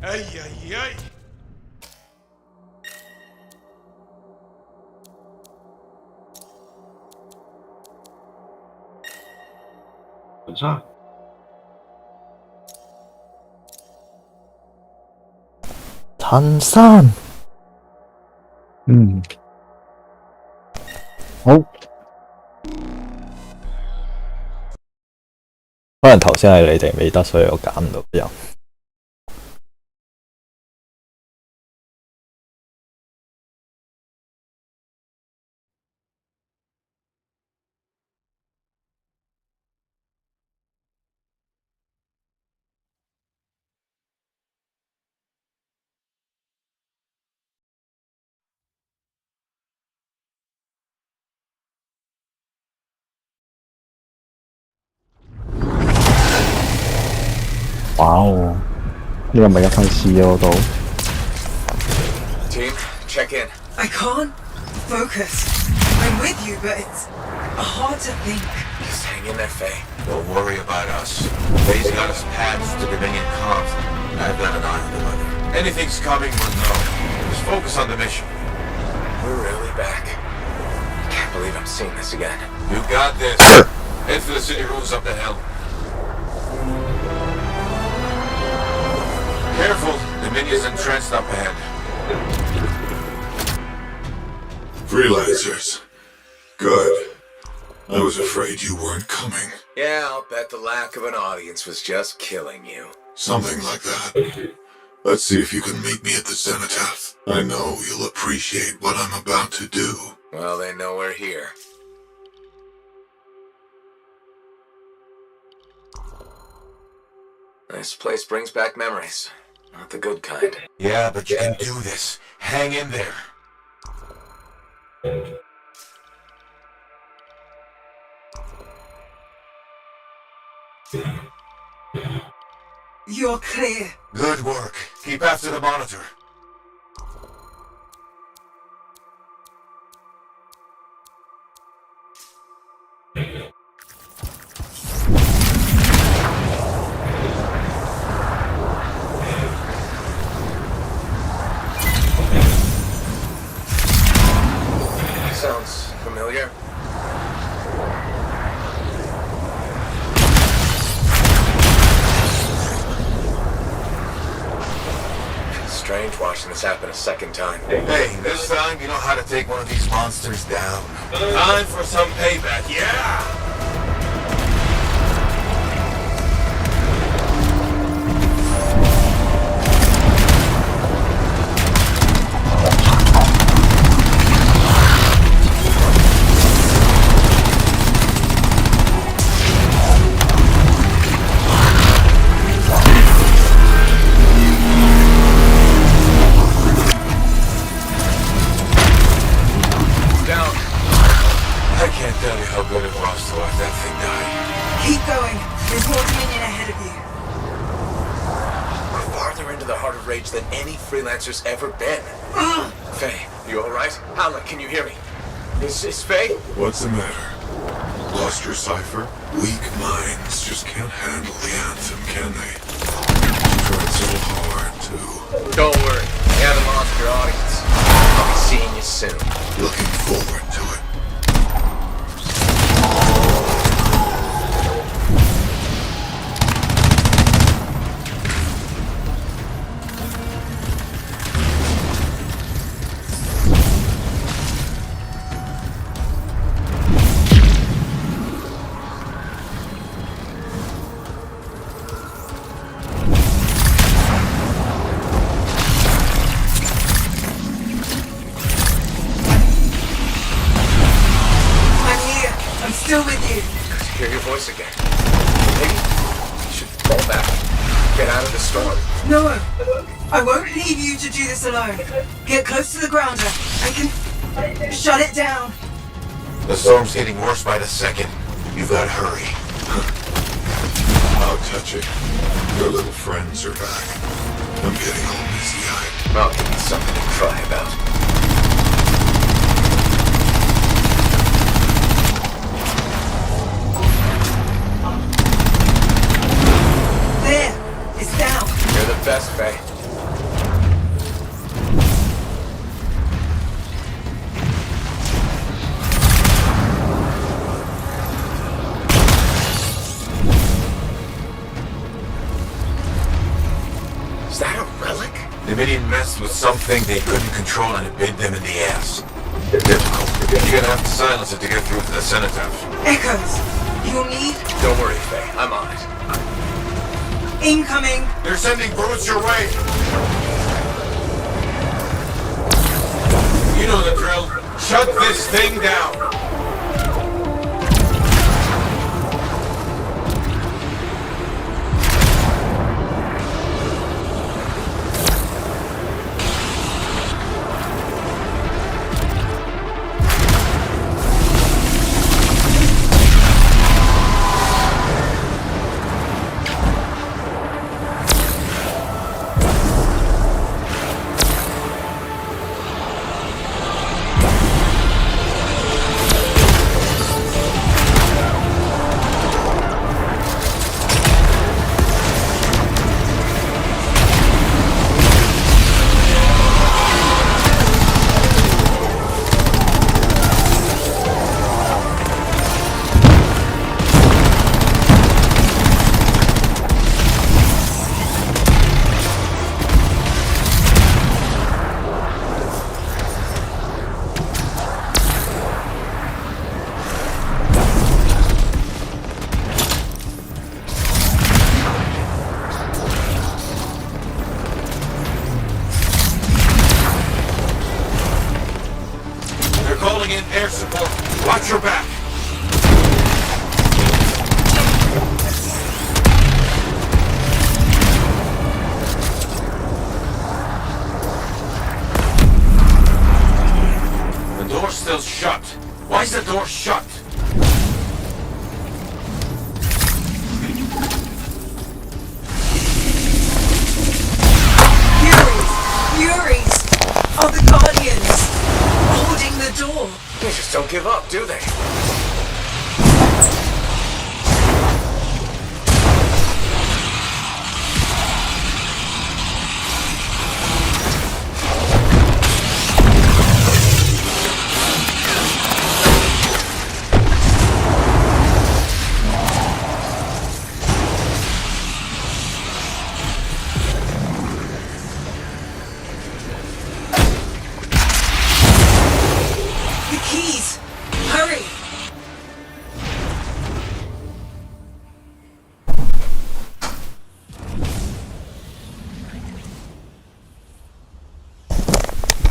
Ay, ay, ay. 陳生，陳生，好。可能頭先係你哋未得，所以我揀唔到人。哇哦！呢個咪一份試嗰度。Team, check in. I can't focus. I'm with you, but it's hard to think. Just hang in there, Faye. Don't worry about us. Faye's got us patched to Dominion comms. I've got an eye on the weather. Anything's coming, we'll know. Just focus on the mission. We're really back. Can't believe I'm seeing this again. You got this. Head for the city rooms up the hill. Gang is entrenched up ahead. Freelancers. Good. I was afraid you weren't coming. Yeah, I'll bet the lack of an audience was just killing you. Something like that. Let's see if you can meet me at the cenotaph. I know you'll appreciate what I'm about to do. Well, they know we're here. This place brings back memories. Not the good kind. Yeah, but you can do this. Hang in there. You're clear. Good work. Keep after the monitor. Sounds familiar. Strange watching this happen a second time. Hey, this time you know how to take one of these monsters down. Time for some payback, yeah! I can't tell you how good it was to watch that thing die. Keep going. There's more Dominion ahead of you. We're farther into the heart of rage than any freelancer's ever been. Faye, you alright? Alma, can you hear me? Is Faye? What's the matter? Lost your cipher? Weak minds just can't handle the Anthem, can they? You tried so hard to... Don't worry. We haven't lost your audience. I'll be seeing you soon. Looking forward to it. Still with you. Good to hear your voice again. Maybe you should fall back. Get out of the storm. No, I won't leave you to do this alone. Get close to the grounder. I can shut it down. The storm's getting worse by the second. You've got to hurry. How touching. Your little friends are back. I'm getting all misty-eyed. I'll give you something to cry about. There! It's down! You're the best, Faye. Is that a relic? The Dominion messed with something they couldn't control and it bit them in the ass. Difficult. You're gonna have to silence it to get through to the cenotaph. Echoes! You'll need... Don't worry, Faye. I'm on it. Incoming! They're sending brutes your way! You know the drill. Shut this thing down! air support. Watch your back. The door's still shut. Why is the door shut? Furies are the Guardians holding the door. They just don't give up, do they? The keys. Hurry.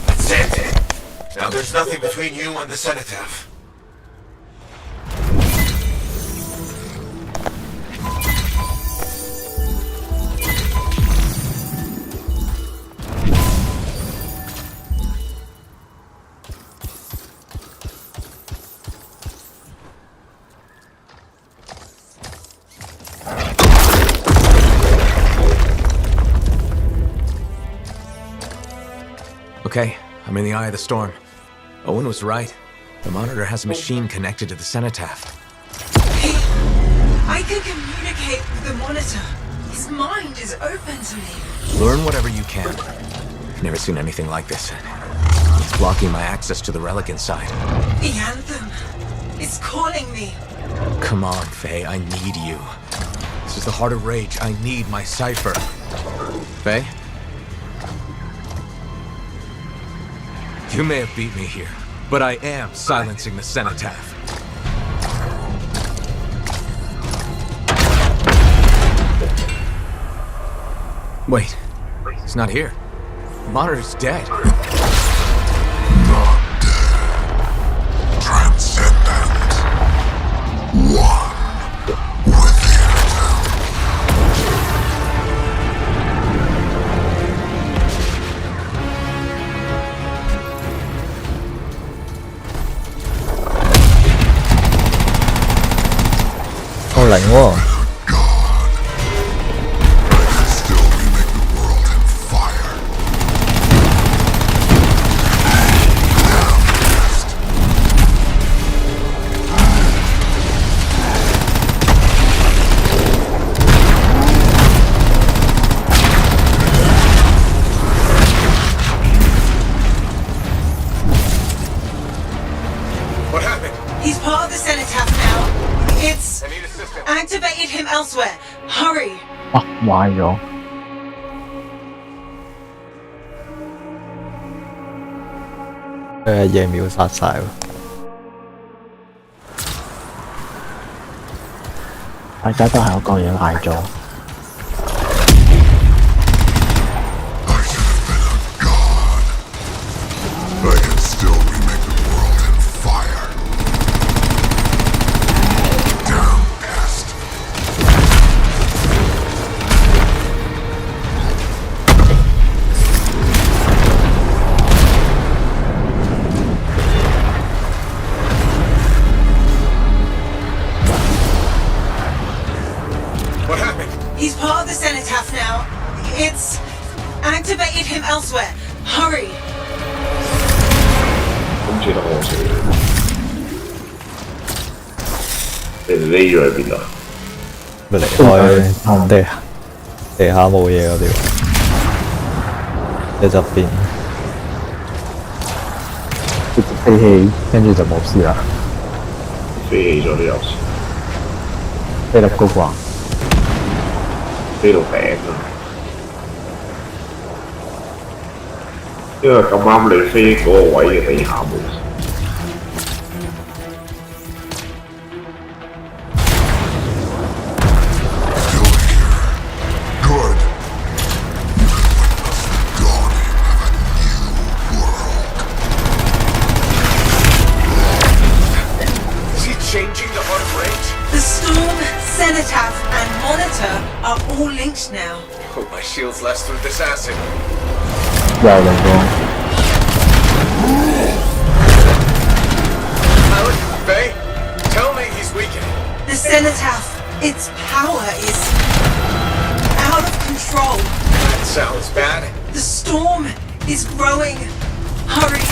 That's it. Now there's nothing between you and the cenotaph. Okay, I'm in the eye of the storm. Owen was right. The monitor has a machine connected to the cenotaph. Hey, I can communicate with the monitor. His mind is open to me. Learn whatever you can. Never seen anything like this. It's blocking my access to the relic inside. The Anthem is calling me. Come on, Faye, I need you. This is the heart of rage. I need my cipher. Faye? You may have beat me here, but I am silencing the cenotaph. Wait, he's not here. The monitor's dead. Not dead. Transcendent. One with the Anthem. Ô lạnh quá à. Still remake the world in fire. What happened? He's part of the cenotaph now. It's I need assistance. activated him elsewhere. Hurry. 啊壞咗，佢係夜秒殺晒喎。大家都係嗰個嘢賴咗。I can still remake the world in fire. Damn pest. What happened? He's part of the cenotaph now. It's activated him elsewhere. Hurry. 咁似得我死。你哋匿咗喺邊啊？咪離開地下冇嘢嗰啲喎，喺側邊。直接飛起，跟住就冇事啦。飛起咗都有事，飛得高啩？飛到頂啊！因為咁啱你飛嗰個位嘅地下冇事。Good. You can witness the dawning of a new world. blinked now. Hope my shield's last through this acid. 又嚟過。 Alec, Faye, tell me he's weakening. The cenotaph, its power is out of control. That sounds bad. The storm is growing. Hurry.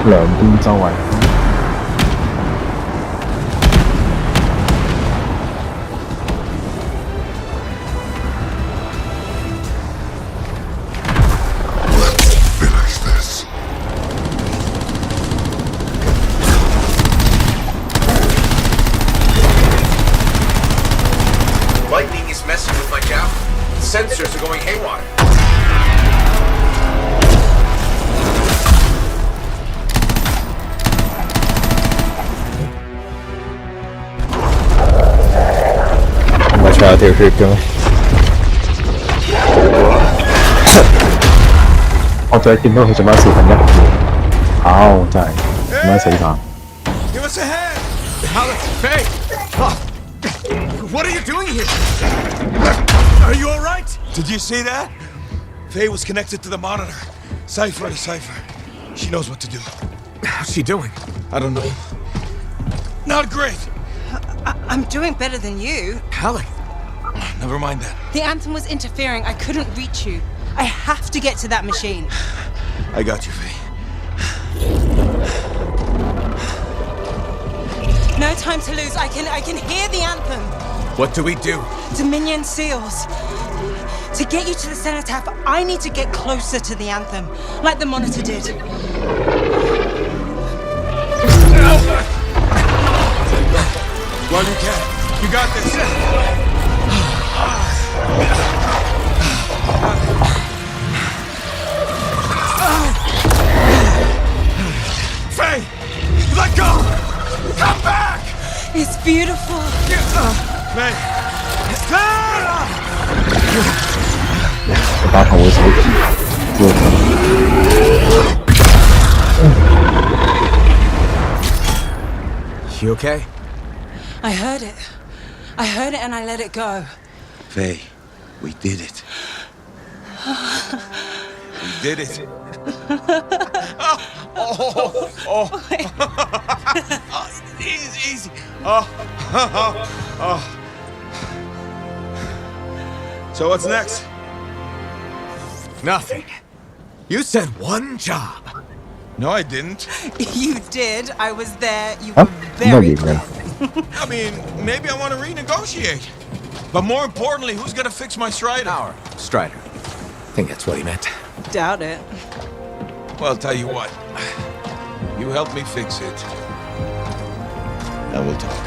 兩邊周圍。Finish this. Lightning is messing with my javelin. Sensors are going haywire.唔係仲有條血嘅咩？我就係見到佢做乜四分一秒，真係點解死晒？ Give us a hand! Alec, Faye! Oh, what are you doing here? Are you alright? Did you see that? Faye was connected to the monitor. Cipher to cipher. She knows what to do. How's she doing? I don't know. Not great! I'm doing better than you. Alec! Never mind that. The Anthem was interfering. I couldn't reach you. I have to get to that machine. I got you, Faye. No time to lose. I can hear the Anthem. What do we do? Dominion seals. To get you to the cenotaph, I need to get closer to the Anthem, like the monitor did. Well, you can. You got this. Faye! Let go! Come back! It's beautiful. Faye! 把頭會死。 You okay? I heard it. I heard it and I let it go. Faye, we did it. We did it. Oh. Easy. Oh. So what's next? Nothing. You said one job. No, I didn't. You did. I was there. You were very clear. I mean, maybe I want to renegotiate. But more importantly, who's gonna fix my Strider? Our Strider. I think that's what he meant. Doubt it. Well, I'll tell you what. You help me fix it. And we'll talk.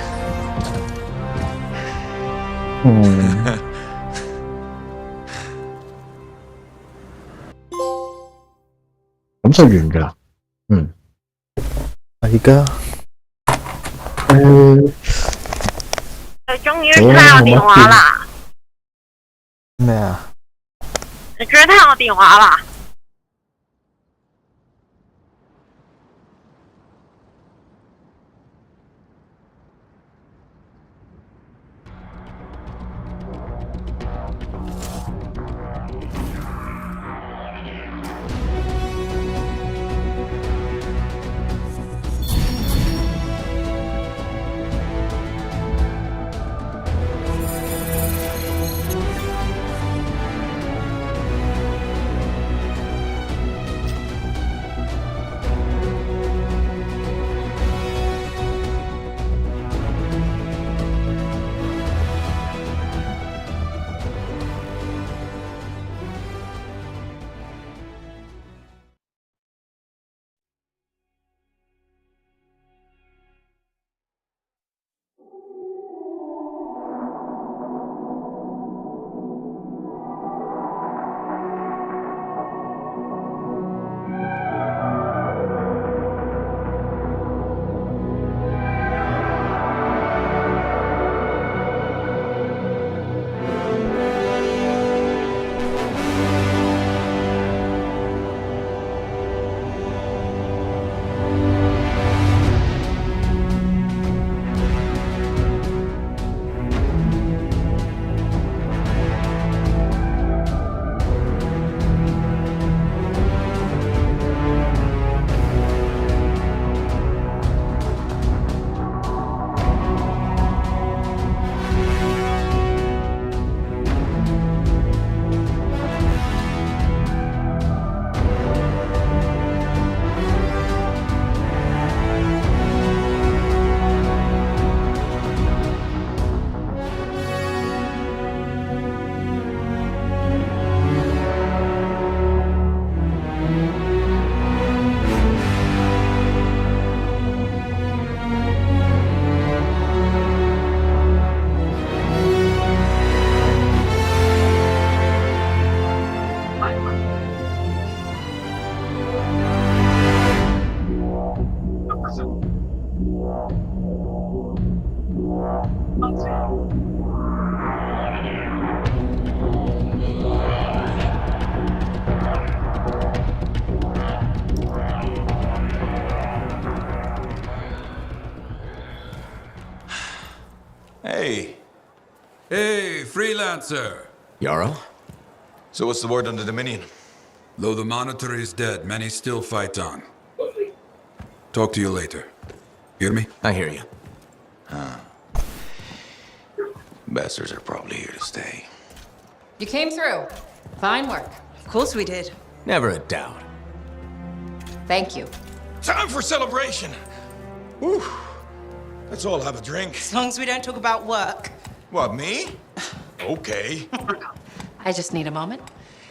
咁就完㗎啦。係㗎。你終於聽我電話啦！咩啊？你終於聽我電話啦！ Hey. Hey, freelancer. Jarl? So what's the word on the Dominion? Though the Monitor is dead, many still fight on. Talk to you later. Hear me? I hear you. Bastards are probably here to stay. You came through. Fine work. Of course we did. Never a doubt. Thank you. Time for celebration! Whew. Let's all have a drink. As long as we don't talk about work. What, me? Okay. I just need a moment.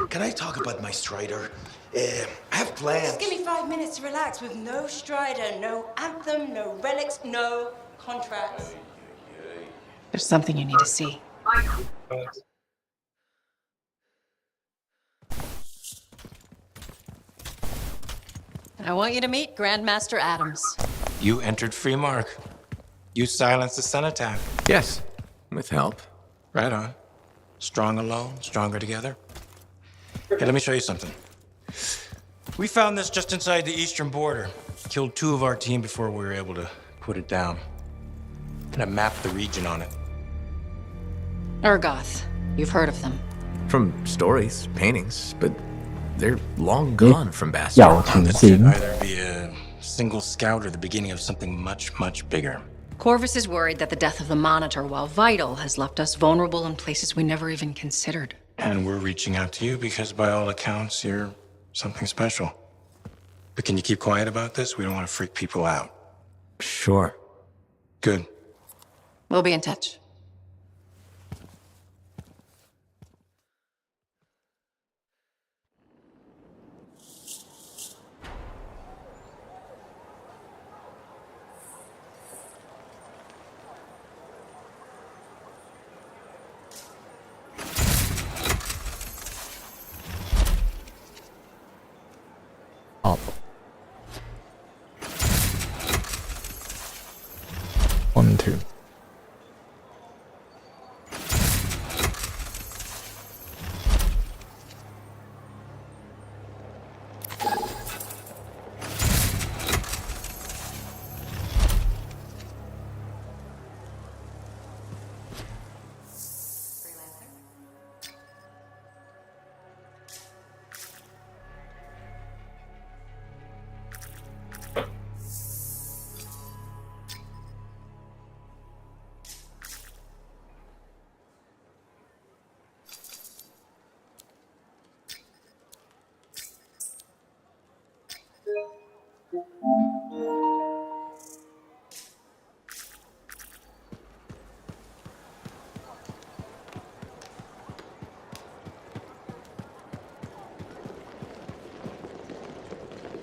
Can I talk about my Strider? I have plans. Just give me 5 minutes to relax with no Strider, no Anthem, no relics, no contracts. There's something you need to see. I want you to meet Grandmaster Adams. You entered Freemark. You silenced the sun attack. Yes, with help. Right on. Strong alone, stronger together. Hey, let me show you something. We found this just inside the eastern border. Killed 2 of our team before we were able to put it down. And I mapped the region on it. Urgoth. You've heard of them. From stories, paintings, but they're long gone from Bastard. 有條 This could 件 either be a single scout or the beginning of something much, much bigger. Corvus is worried that the death of the Monitor, while vital, has left us vulnerable in places we never even considered. And we're reaching out to you because by all accounts, you're something special. But can you keep quiet about this? We don't want to freak people out. Sure. Good. We'll be in touch. Up. 1, 2.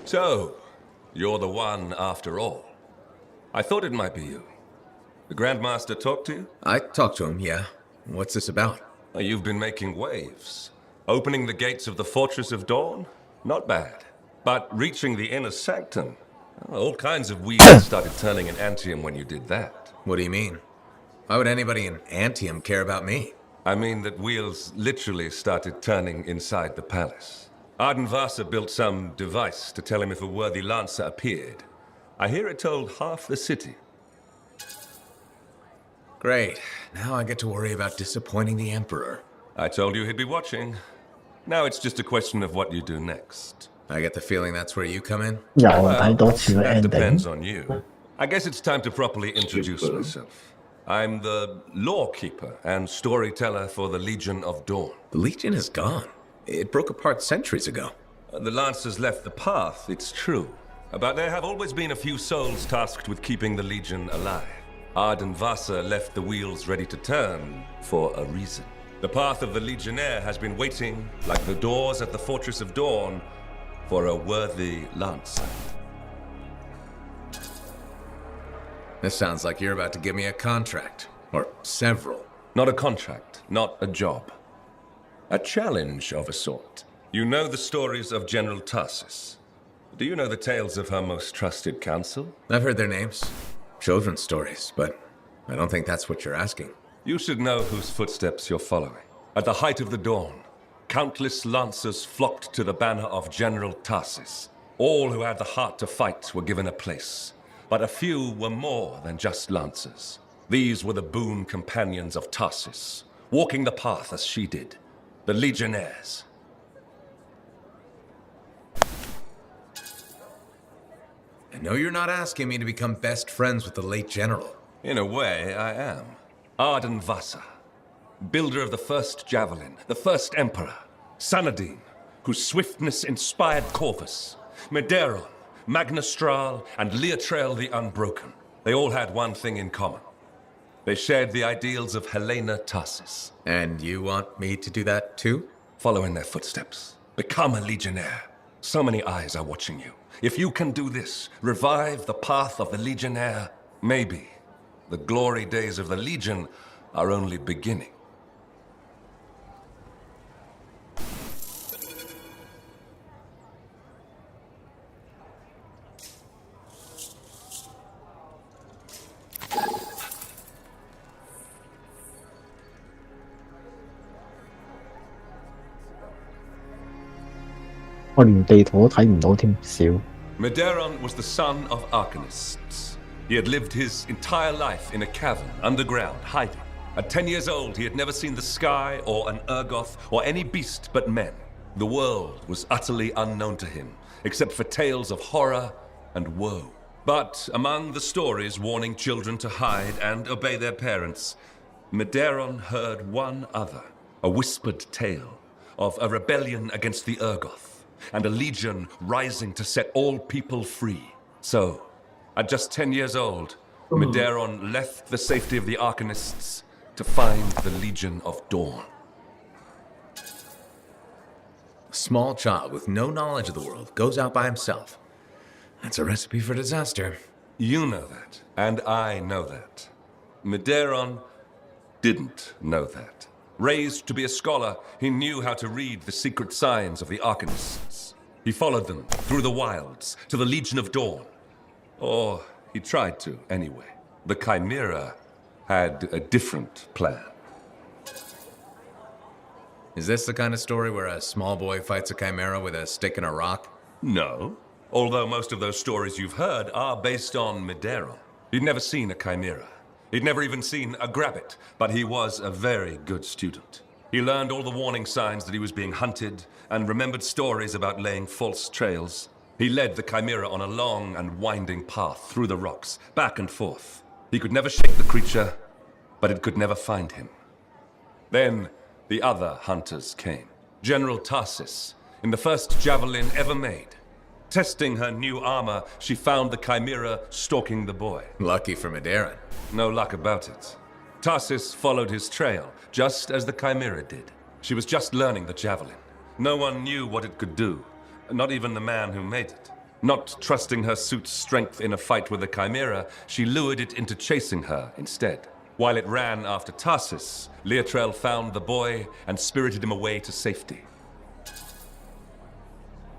So, you're the one after all. I thought it might be you. The Grandmaster talked to you? I talked to him, yeah. What's this about? You've been making waves. Opening the gates of the Fortress of Dawn? Not bad. But reaching the inner sanctum? All kinds of wheels started turning in Anthem when you did that. What do you mean? Why would anybody in Anthem care about me? I mean that wheels literally started turning inside the palace. Ardenvasa built some device to tell him if a worthy lancer appeared. I hear it told half the city. Great. Now I get to worry about disappointing the Emperor. I told you he'd be watching. Now it's just a question of what you do next. I get the feeling that's where you come in? 又睇多次 That ending， depends on you. I guess it's time to properly introduce myself. I'm the lawkeeper and storyteller for the Legion of Dawn. The Legion is gone. It broke apart centuries ago. The Lancers left the path, it's true. But there have always been a few souls tasked with keeping the Legion alive. Ardenvasa left the wheels ready to turn for a reason. The path of the Legionnaire has been waiting, like the doors at the Fortress of Dawn, for a worthy Lancer. This sounds like you're about to give me a contract. Or several. Not a contract, not a job. A challenge of a sort. You know the stories of General Tarsus. Do you know the tales of her most trusted counsel? I've heard their names. Children's stories, but I don't think that's what you're asking. You should know whose footsteps you're following. At the height of the dawn, countless lancers flocked to the banner of General Tarsis. All who had the heart to fight were given a place. But a few were more than just lancers. These were the boon companions of Tarsis, walking the path as she did. The Legionnaires. I know you're not asking me to become best friends with the late general. In a way, I am. Arden Vasa, builder of the first javelin, the first emperor. Sanadin, whose swiftness inspired Corvus. Medeiros, Magnastral, and Leotrail the Unbroken. They all had one thing in common. They shared the ideals of Helena Tarsis. And you want me to do that too? Follow in their footsteps. Become a Legionnaire. So many eyes are watching you. If you can do this, revive the path of the Legionnaire, maybe the glory days of the Legion are only beginning. Medeiros was the son of arcanists. He had lived his entire life in a cavern, underground, hiding. At 10 years old, he had never seen the sky or an Urgoth or any beast but men. The world was utterly unknown to him, except for tales of horror and woe. But among the stories warning children to hide and obey their parents, Medeiros heard one other, a whispered tale of a rebellion against the Urgoth, and a legion rising to set all people free. So, at just 10 years old, Medeiros left the safety of the Arcanists to find the Legion of Dawn. A small child with no knowledge of the world goes out by himself. That's a recipe for disaster. You know that, and I know that. Medeiros didn't know that. Raised to be a scholar, he knew how to read the secret signs of the Arcanists. He followed them through the wilds to the Legion of Dawn. Or he tried to, anyway. The Chimera had a different plan. Is this the kind of story where a small boy fights a Chimera with a stick and a rock? No. Although most of those stories you've heard are based on Medeiros. He'd never seen a Chimera. He'd never even seen a Grabbit, but he was a very good student. He learned all the warning signs that he was being hunted, and remembered stories about laying false trails. He led the Chimera on a long and winding path through the rocks, back and forth. He could never shake the creature, but it could never find him. Then the other hunters came. General Tarsis, in the first javelin ever made. Testing her new armor, she found the Chimera stalking the boy. Lucky for Medeiros. No luck about it. Tarsis followed his trail, just as the Chimera did. She was just learning the javelin. No one knew what it could do, not even the man who made it. Not trusting her suit's strength in a fight with the Chimera, she lured it into chasing her instead. While it ran after Tarsis, Leotrail found the boy and spirited him away to safety.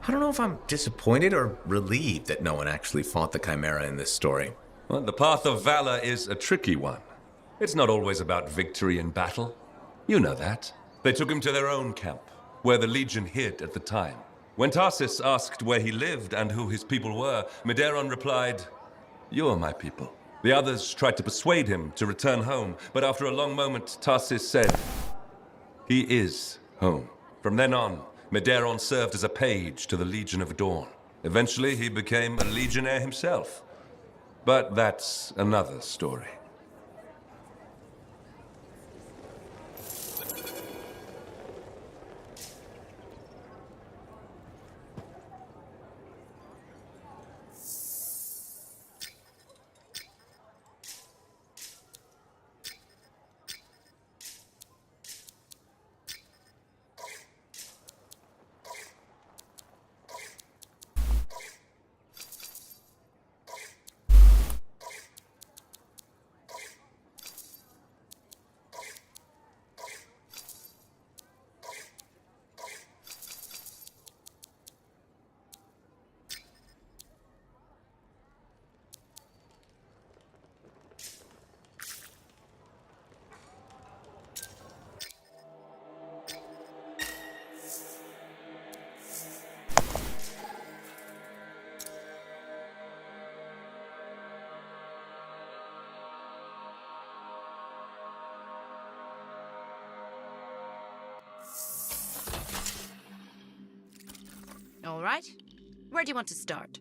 I don't know if I'm disappointed or relieved that no one actually fought the Chimera in this story. Well, the path of valor is a tricky one. It's not always about victory in battle. You know that. They took him to their own camp, where the Legion hid at the time. When Tarsis asked where he lived and who his people were, Medeiros replied, "You are my people." The others tried to persuade him to return home, but after a long moment, Tarsis said, "He is home." From then on, Medeiros served as a page to the Legion of Dawn. Eventually, he became a Legionnaire himself. But that's another story. All right. Where do you want to start?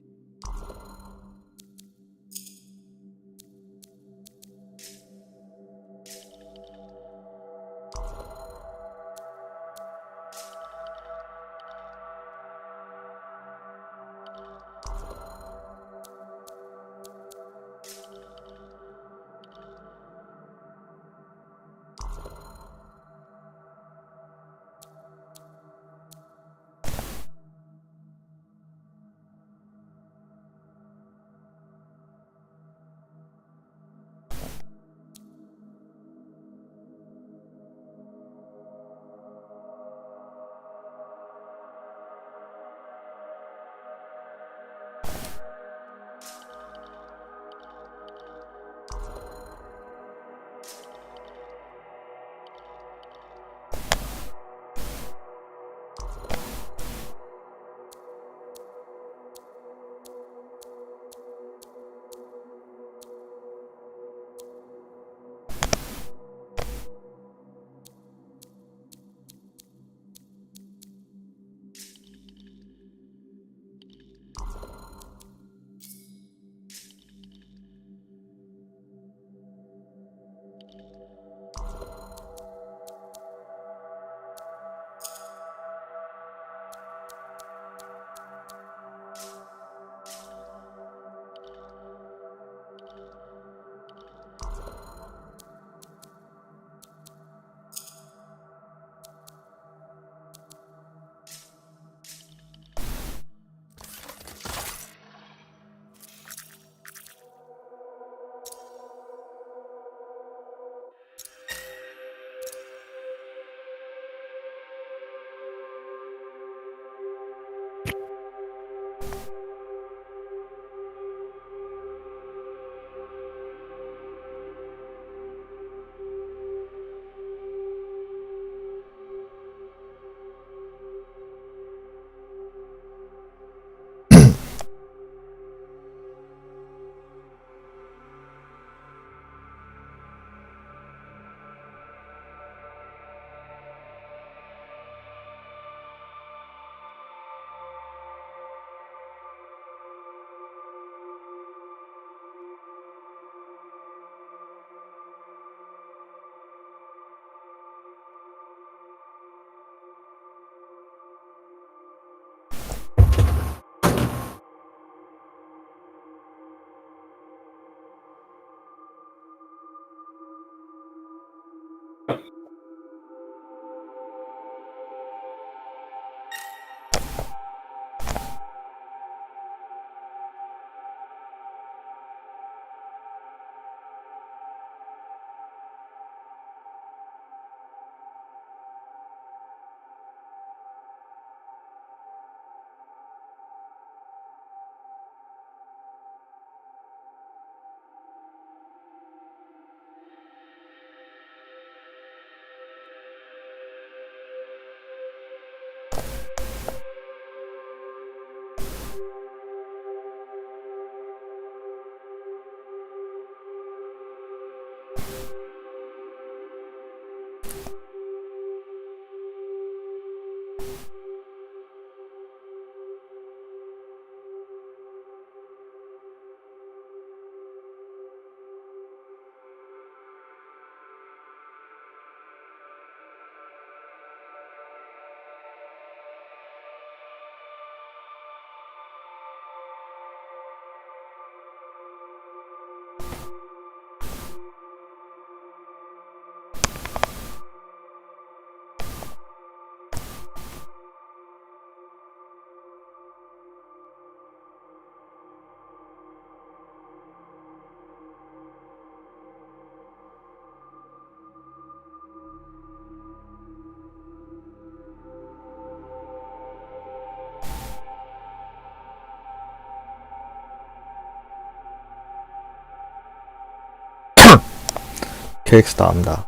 Cakes 打唔打？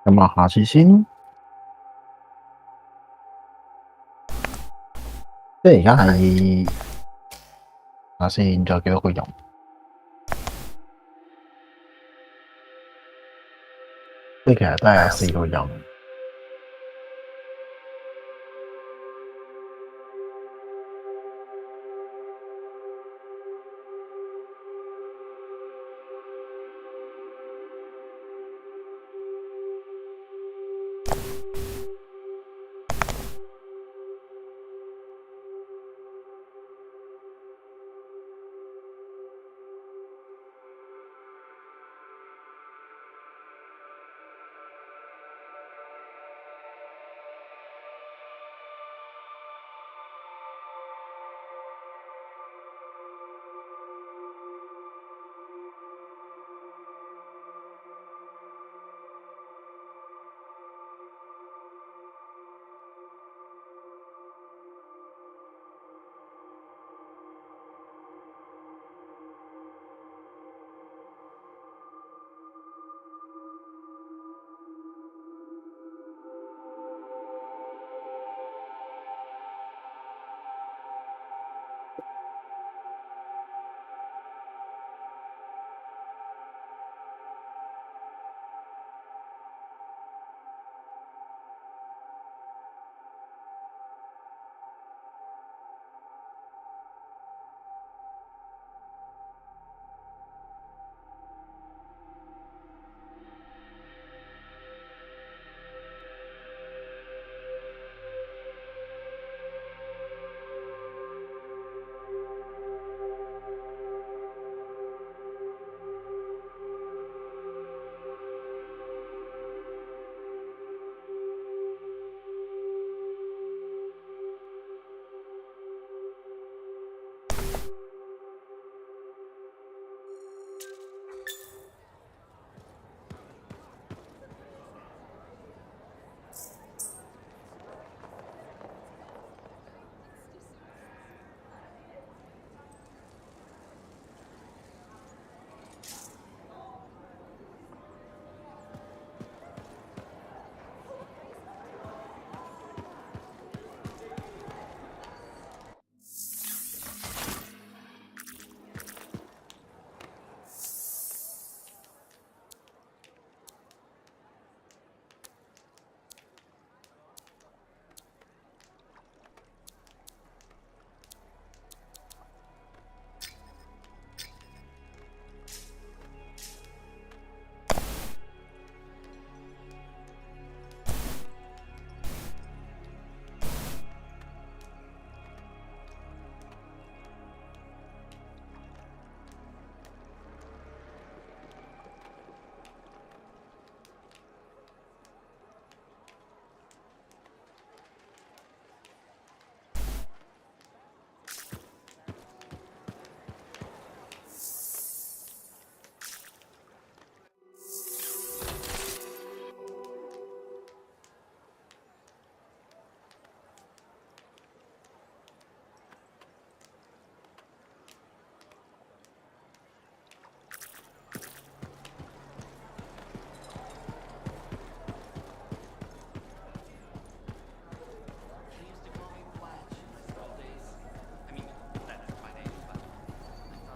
咁啊，下次先。即係而家係下先，仲有幾多個人？即係其實都係有4個人。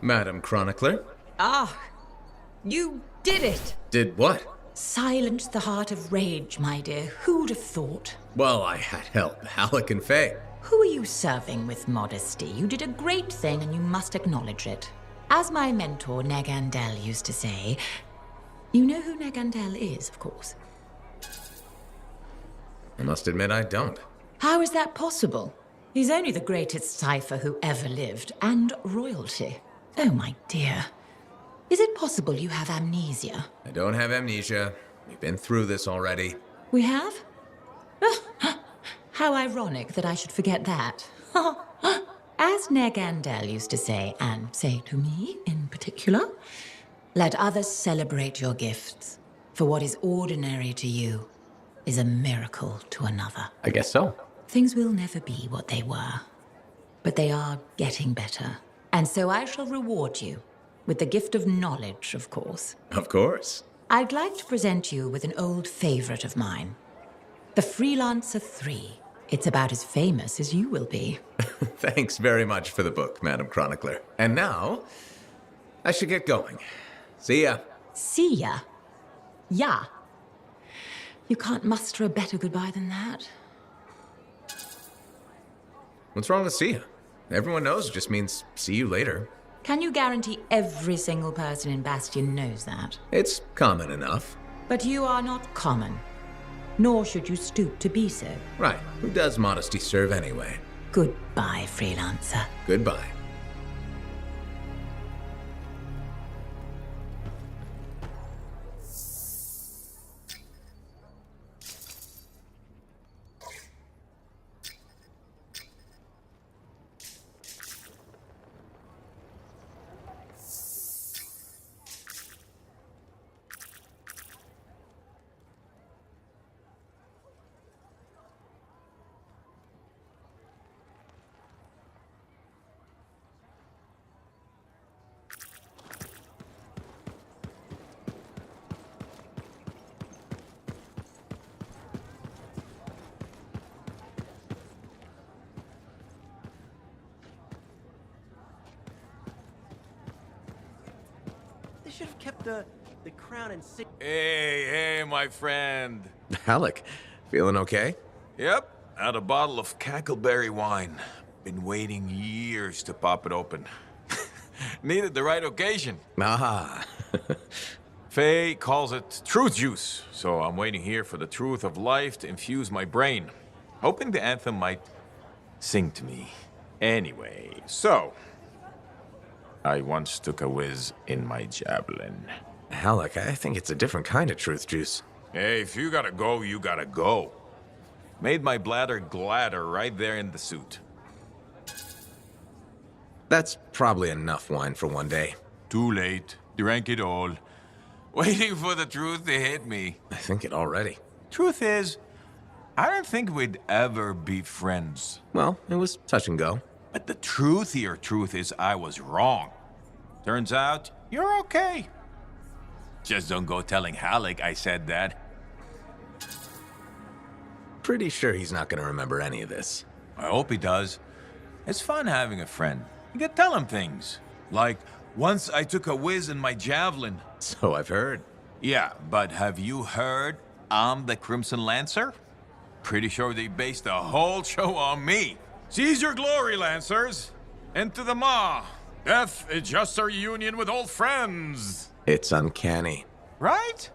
Madam Chronicler. Ah, you did it! Did what? Silence the heart of rage, my dear. Who'd have thought? Well, I had help. Alec and Faye. Who are you serving with modesty? You did a great thing and you must acknowledge it. As my mentor, Negandel, used to say, you know who Negandel is, of course. I must admit I don't. How is that possible? He's only the greatest cipher who ever lived, and royalty. Oh, my dear. Is it possible you have amnesia? I don't have amnesia. We've been through this already. We have? How ironic that I should forget that. As Negandel used to say, and say to me in particular, let others celebrate your gifts, for what is ordinary to you is a miracle to another. I guess so. Things will never be what they were, but they are getting better. And so I shall reward you with the gift of knowledge, of course. Of course. I'd like to present you with an old favorite of mine, the Freelancer 3. It's about as famous as you will be. Thanks very much for the book, Madam Chronicler. And now, I should get going. See ya. See ya? Yeah. You can't muster a better goodbye than that. What's wrong with see ya? Everyone knows it just means see you later. Can you guarantee every single person in Bastion knows that? It's common enough. But you are not common. Nor should you stoop to be so. Right. Who does modesty serve anyway? Goodbye, Freelancer. Goodbye. Should have kept the crown and six. Hey, my friend. Alec, feeling okay? Yep, had a bottle of cackleberry wine. Been waiting years to pop it open. Needed the right occasion. Ah. Faye calls it truth juice, so I'm waiting here for the truth of life to infuse my brain. Hoping the anthem might sing to me. Anyway, so I once took a whiz in my javelin. Alec, I think it's a different kind of truth juice. Hey, if you gotta go, you gotta go. Made my bladder gladder right there in the suit. That's probably enough wine for one day. Too late. Drank it all. Waiting for the truth to hit me. I think it already. Truth is, I don't think we'd ever be friends. Well, it was touch and go. But the truthier truth is I was wrong. Turns out, you're okay. Just don't go telling Halleck I said that. Pretty sure he's not gonna remember any of this. I hope he does. It's fun having a friend. You can tell him things. Like, once I took a whiz in my javelin. So I've heard. Yeah, but have you heard I'm the Crimson Lancer? Pretty sure they based the whole show on me. Seize your glory, Lancers! Into the maw! Death is just our union with old friends! It's uncanny. Right?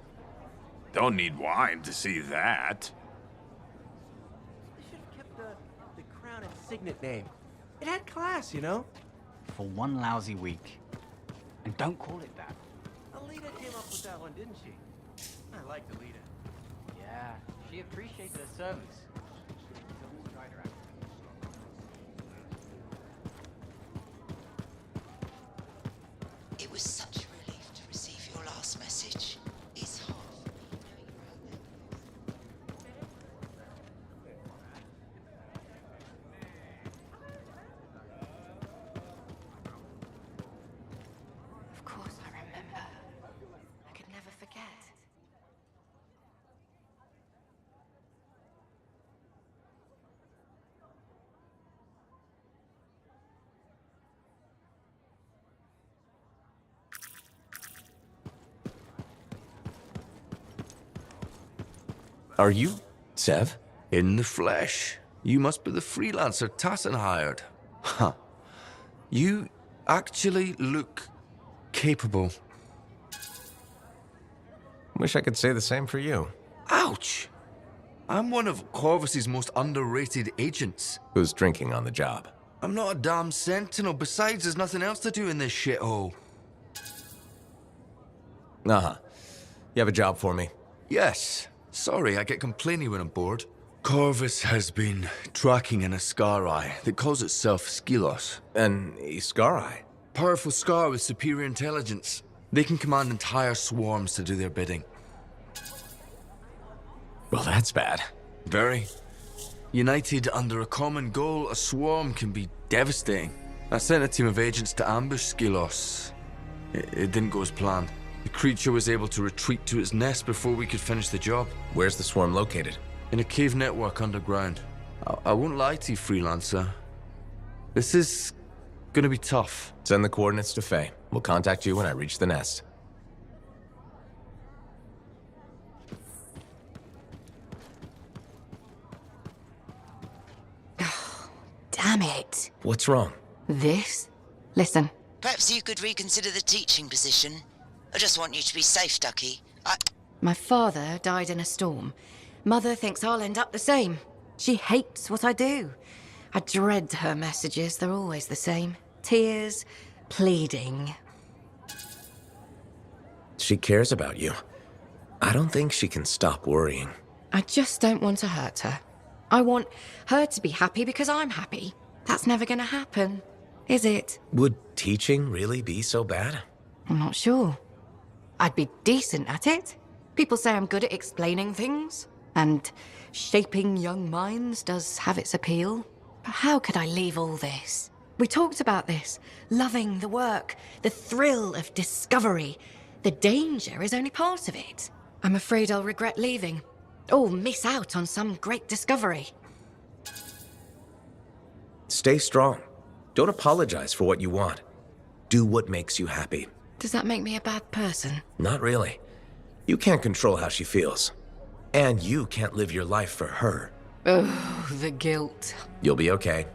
Don't need wine to see that. They should have kept the crown and signet name. It had class, you know? For one lousy week. And don't call it that. Alita came up with that one, didn't she? I liked Alita. Yeah, she appreciated her service. It was such a relief to receive your last message. It's hard. Of course I remember. I could never forget. Are you Sev? In the flesh. You must be the freelancer Tassin hired. Huh. You actually look capable. Wish I could say the same for you. Ouch! I'm one of Corvus's most underrated agents. Who's drinking on the job? I'm not a damn sentinel. Besides, there's nothing else to do in this shithole. Uh-huh. You have a job for me? Yes. Sorry, I get complainy when I'm bored. Corvus has been tracking an Iskari that calls itself Skylos. An Iskari? Powerful Scar with superior intelligence. They can command entire swarms to do their bidding. Well, that's bad. Very. United under a common goal, a swarm can be devastating. I sent a team of agents to ambush Skylos. It didn't go as planned. The creature was able to retreat to its nest before we could finish the job. Where's the swarm located? In a cave network underground. I won't lie to you, freelancer. This is gonna be tough. Send the coordinates to Faye. We'll contact you when I reach the nest. Damn it. What's wrong? This? Listen. Perhaps you could reconsider the teaching position. I just want you to be safe, Ducky. My father died in a storm. Mother thinks I'll end up the same. She hates what I do. I dread her messages. They're always the same. Tears, pleading. She cares about you. I don't think she can stop worrying. I just don't want to hurt her. I want her to be happy because I'm happy. That's never gonna happen, is it? Would teaching really be so bad? I'm not sure. I'd be decent at it. People say I'm good at explaining things, and shaping young minds does have its appeal. But how could I leave all this? We talked about this. Loving the work, the thrill of discovery. The danger is only part of it. I'm afraid I'll regret leaving. Or miss out on some great discovery. Stay strong. Don't apologize for what you want. Do what makes you happy. Does that make me a bad person? Not really. You can't control how she feels. And you can't live your life for her. Oh, the guilt. You'll be okay.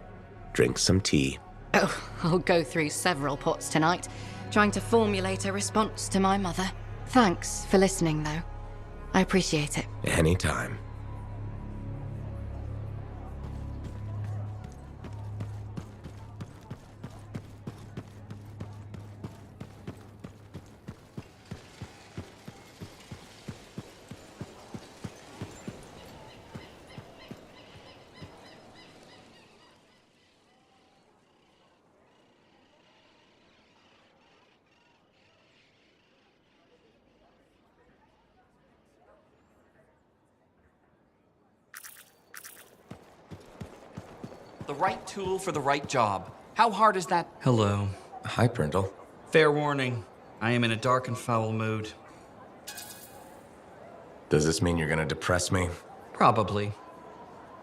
Drink some tea. Oh, I'll go through several pots tonight, trying to formulate a response to my mother. Thanks for listening, though. I appreciate it. Anytime. The right tool for the right job. How hard is that? Hello. Hi, Brindle. Fair warning. I am in a dark and foul mood. Does this mean you're gonna depress me? Probably.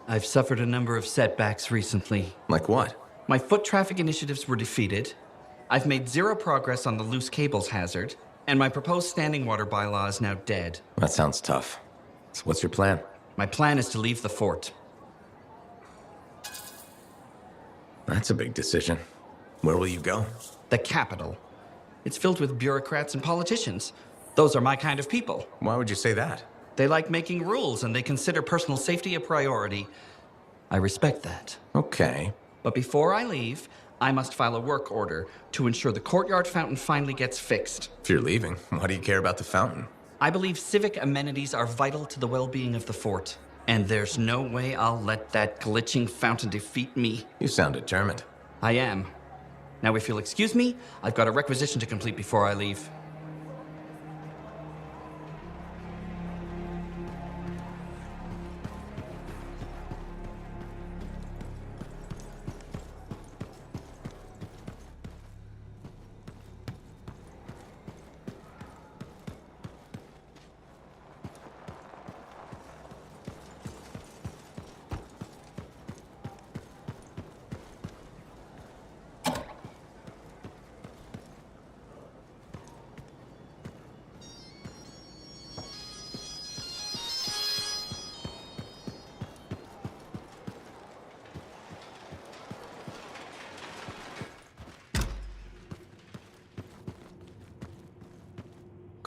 I've suffered a number of setbacks recently. Like what? My foot traffic initiatives were defeated. I've made zero progress on the loose cables hazard. And my proposed standing water bylaw is now dead. That sounds tough. So what's your plan? My plan is to leave the fort. That's a big decision. Where will you go? The capital. It's filled with bureaucrats and politicians. Those are my kind of people. Why would you say that? They like making rules and they consider personal safety a priority. I respect that. Okay. But before I leave, I must file a work order to ensure the courtyard fountain finally gets fixed. If you're leaving, why do you care about the fountain? I believe civic amenities are vital to the well-being of the fort. And there's no way I'll let that glitching fountain defeat me. You sound determined. I am. Now, if you'll excuse me, I've got a requisition to complete before I leave.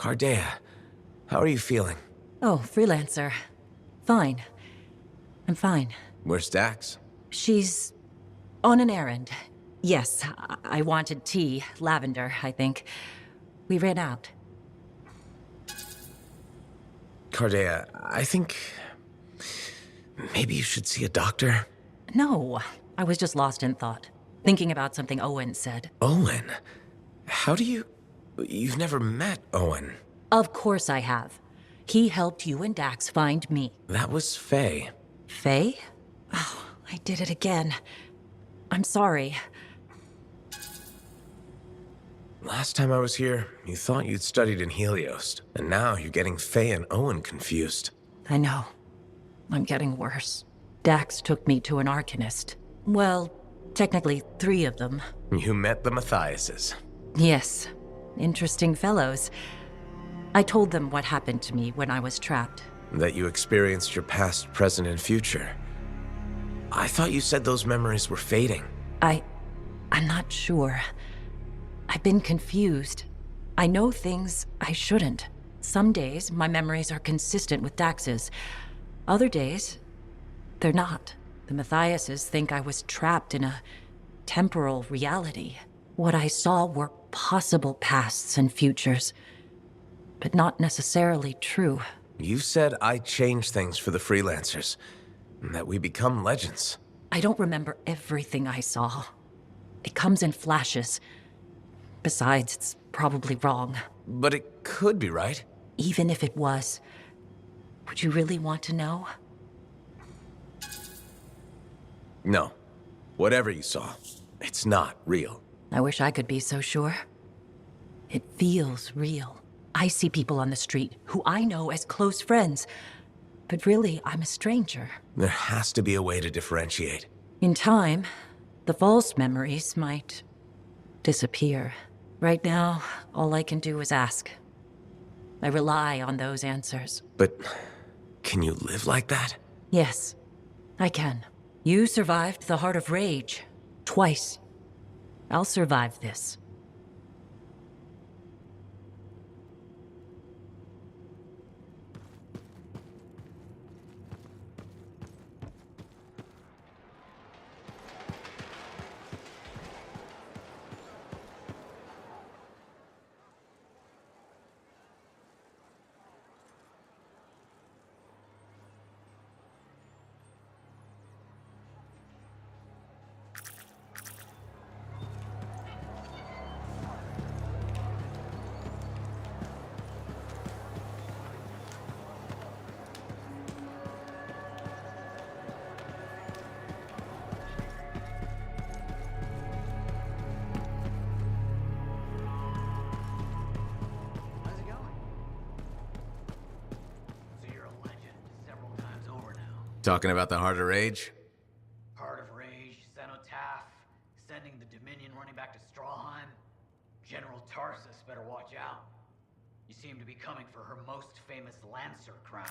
Cardea, how are you feeling? Oh, freelancer. Fine. I'm fine. Where's Dax? She's on an errand. Yes, I wanted tea. Lavender, I think. We ran out. Cardea, I think... maybe you should see a doctor? No, I was just lost in thought. Thinking about something Owen said. Owen? How do you... You've never met Owen. Of course I have. He helped you and Dax find me. That was Faye. Faye? Oh, I did it again. I'm sorry. Last time I was here, you thought you'd studied in Helios, and now you're getting Faye and Owen confused. I know. I'm getting worse. Dax took me to an Arcanist. Well, technically 3 of them. You met the Matthiases. Yes. Interesting fellows. I told them what happened to me when I was trapped. That you experienced your past, present, and future. I thought you said those memories were fading. I'm not sure. I've been confused. I know things I shouldn't. Some days, my memories are consistent with Dax's. Other days, they're not. The Matthiases think I was trapped in a temporal reality. What I saw were possible pasts and futures, but not necessarily true. You said I changed things for the freelancers, and that we become legends. I don't remember everything I saw. It comes in flashes. Besides, it's probably wrong. But it could be right. Even if it was, would you really want to know? No. Whatever you saw, it's not real. I wish I could be so sure. It feels real. I see people on the street who I know as close friends, but really, I'm a stranger. There has to be a way to differentiate. In time, the false memories might disappear. Right now, all I can do is ask. I rely on those answers. But can you live like that? Yes, I can. You survived the Heart of Rage twice. I'll survive this. Talking about the Heart of Rage? Heart of Rage, Cenotaph, sending the Dominion running back to Strawheim. General Tarsus better watch out. You seem to be coming for her most famous Lancer crown.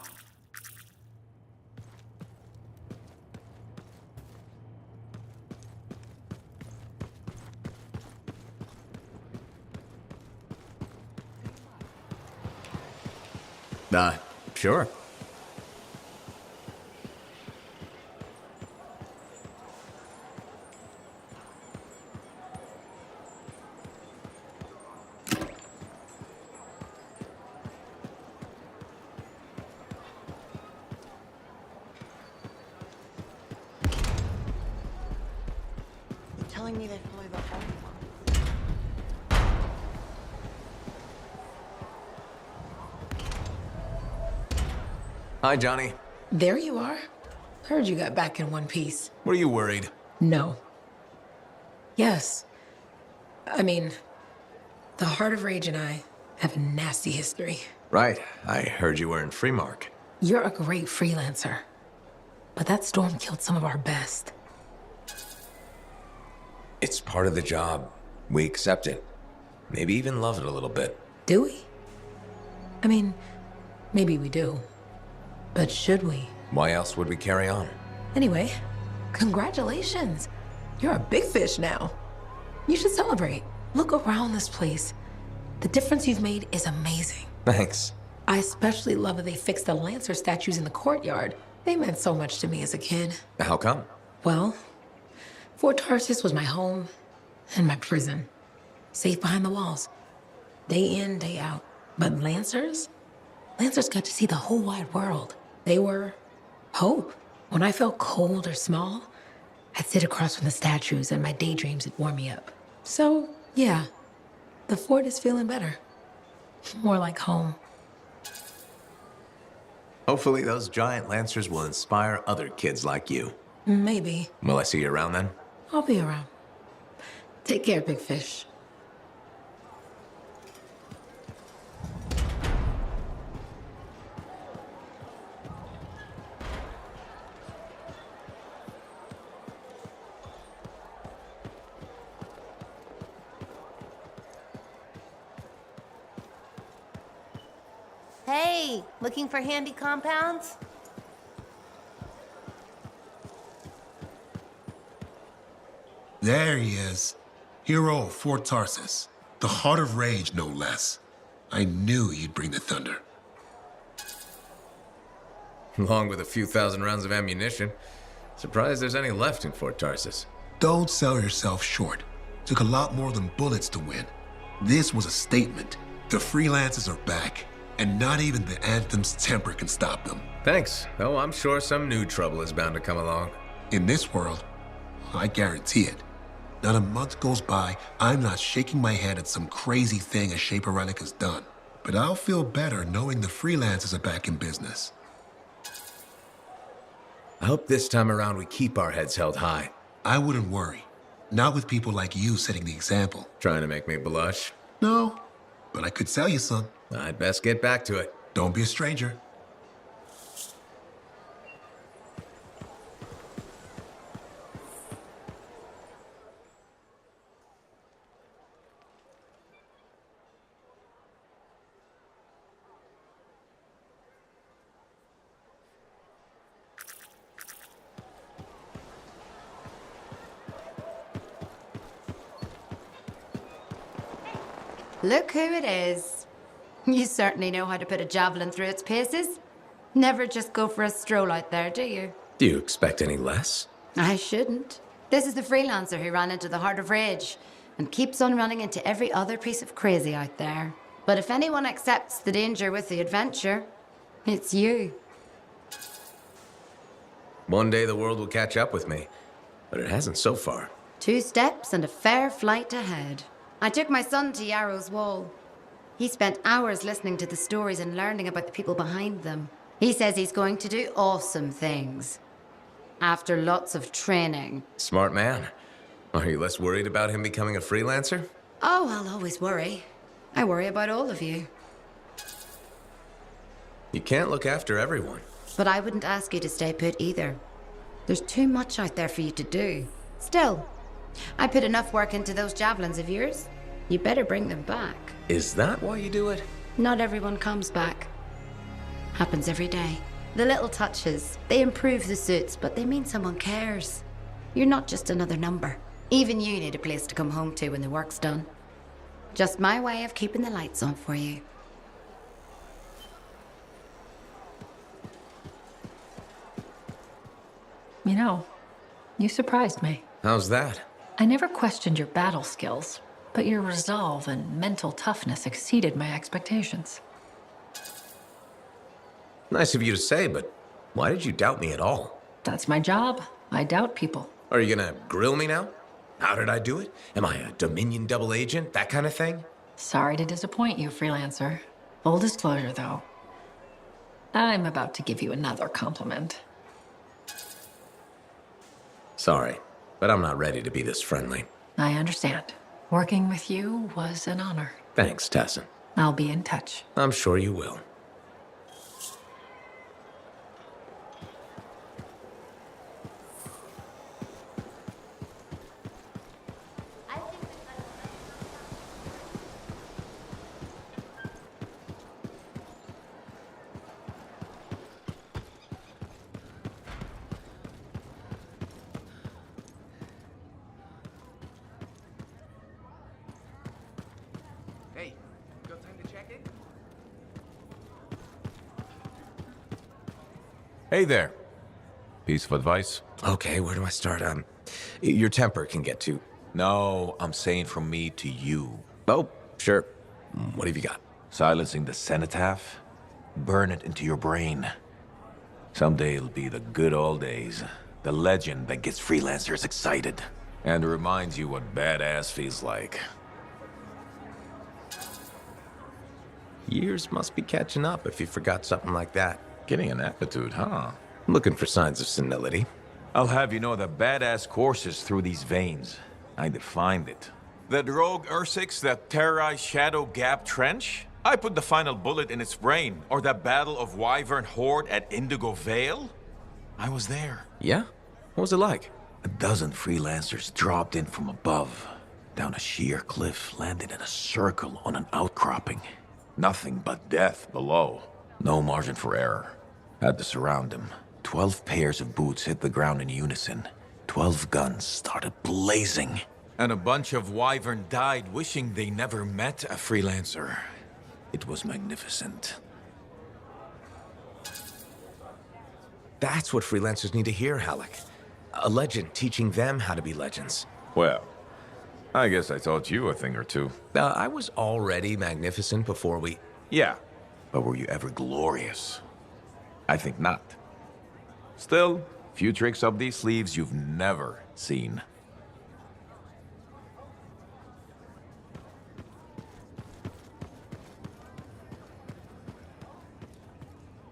Sure. Telling me they follow the whole Hi, Johnny. There you are. Heard you got back in one piece. Were you worried? No. Yes. I mean, the Heart of Rage and I have a nasty history. Right. I heard you were in Freemark. You're a great freelancer. But that storm killed some of our best. It's part of the job. We accept it. Maybe even love it a little bit. Do we? I mean, maybe we do. But should we? Why else would we carry on? Anyway, congratulations. You're a big fish now. You should celebrate. Look around this place. The difference you've made is amazing. Thanks. I especially love that they fixed the Lancer statues in the courtyard. They meant so much to me as a kid. How come? Well, Fort Tarsis was my home and my prison. Safe behind the walls. Day in, day out. But Lancers? Lancers got to see the whole wide world. They were hope. When I felt cold or small, I'd sit across from the statues and my daydreams would warm me up. So, yeah, the fort is feeling better. More like home. Hopefully those giant lancers will inspire other kids like you. Maybe. Will I see you around then? I'll be around. Take care, Big Fish. Hey, looking for handy compounds? There he is. Hero of Fort Tarsis. The Heart of Rage, no less. I knew you'd bring the thunder. Along with a few thousand rounds of ammunition. Surprised there's any left in Fort Tarsis. Don't sell yourself short. Took a lot more than bullets to win. This was a statement. The freelancers are back, and not even the Anthem's temper can stop them. Thanks, though I'm sure some new trouble is bound to come along. In this world, I guarantee it. Not a month goes by, I'm not shaking my head at some crazy thing a Shaper Relic has done. But I'll feel better knowing the freelancers are back in business. I hope this time around we keep our heads held high. I wouldn't worry. Not with people like you setting the example. Trying to make me blush? No, but I could sell you some. I'd best get back to it. Don't be a stranger. Look who it is. You certainly know how to put a javelin through its paces. Never just go for a stroll out there, do you? Do you expect any less? I shouldn't. This is the freelancer who ran into the Heart of Rage and keeps on running into every other piece of crazy out there. But if anyone accepts the danger with the adventure, it's you. One day the world will catch up with me, but it hasn't so far. 2 steps and a fair flight ahead. I took my son to Yarrow's Wall. He spent hours listening to the stories and learning about the people behind them. He says he's going to do awesome things. After lots of training. Smart man. Are you less worried about him becoming a freelancer? Oh, I'll always worry. I worry about all of you. You can't look after everyone. But I wouldn't ask you to stay put either. There's too much out there for you to do. Still, I put enough work into those javelins of yours. You better bring them back. Is that why you do it? Not everyone comes back. Happens every day. The little touches, they improve the suits, but they mean someone cares. You're not just another number. Even you need a place to come home to when the work's done. Just my way of keeping the lights on for you. You know, you surprised me. How's that? I never questioned your battle skills, but your resolve and mental toughness exceeded my expectations. Nice of you to say, but why did you doubt me at all? That's my job. I doubt people. Are you gonna grill me now? How did I do it? Am I a Dominion double agent? That kind of thing? Sorry to disappoint you, freelancer. Full disclosure, though. I'm about to give you another compliment. Sorry, but I'm not ready to be this friendly. I understand. Working with you was an honor. Thanks, Tessin. I'll be in touch. I'm sure you will. Hey, got time to check in? Hey there. Piece of advice? Okay, where do I start? Your temper can get too... No, I'm saying from me to you. Oh, sure. What have you got? Silencing the cenotaph? Burn it into your brain. Someday it'll be the good old days. The legend that gets freelancers excited. And reminds you what badass feels like. Years must be catching up if you forgot something like that. Getting an attitude, huh? Looking for signs of senility. I'll have you know that badass courses through these veins. I defined it. That rogue Ursix that terrorized Shadow Gap Trench? I put the final bullet in its brain. Or that battle of Wyvern Horde at Indigo Vale? I was there. Yeah? What was it like? A dozen freelancers dropped in from above. Down a sheer cliff, landed in a circle on an outcropping. Nothing but death below. No margin for error. Had to surround them. 12 pairs of boots hit the ground in unison. 12 guns started blazing. And a bunch of Wyvern died wishing they never met a freelancer. It was magnificent. That's what freelancers need to hear, Halleck. A legend teaching them how to be legends. Well, I guess I taught you a thing or two. I was already magnificent before we... Yeah, but were you ever glorious? I think not. Still, few tricks up these sleeves you've never seen.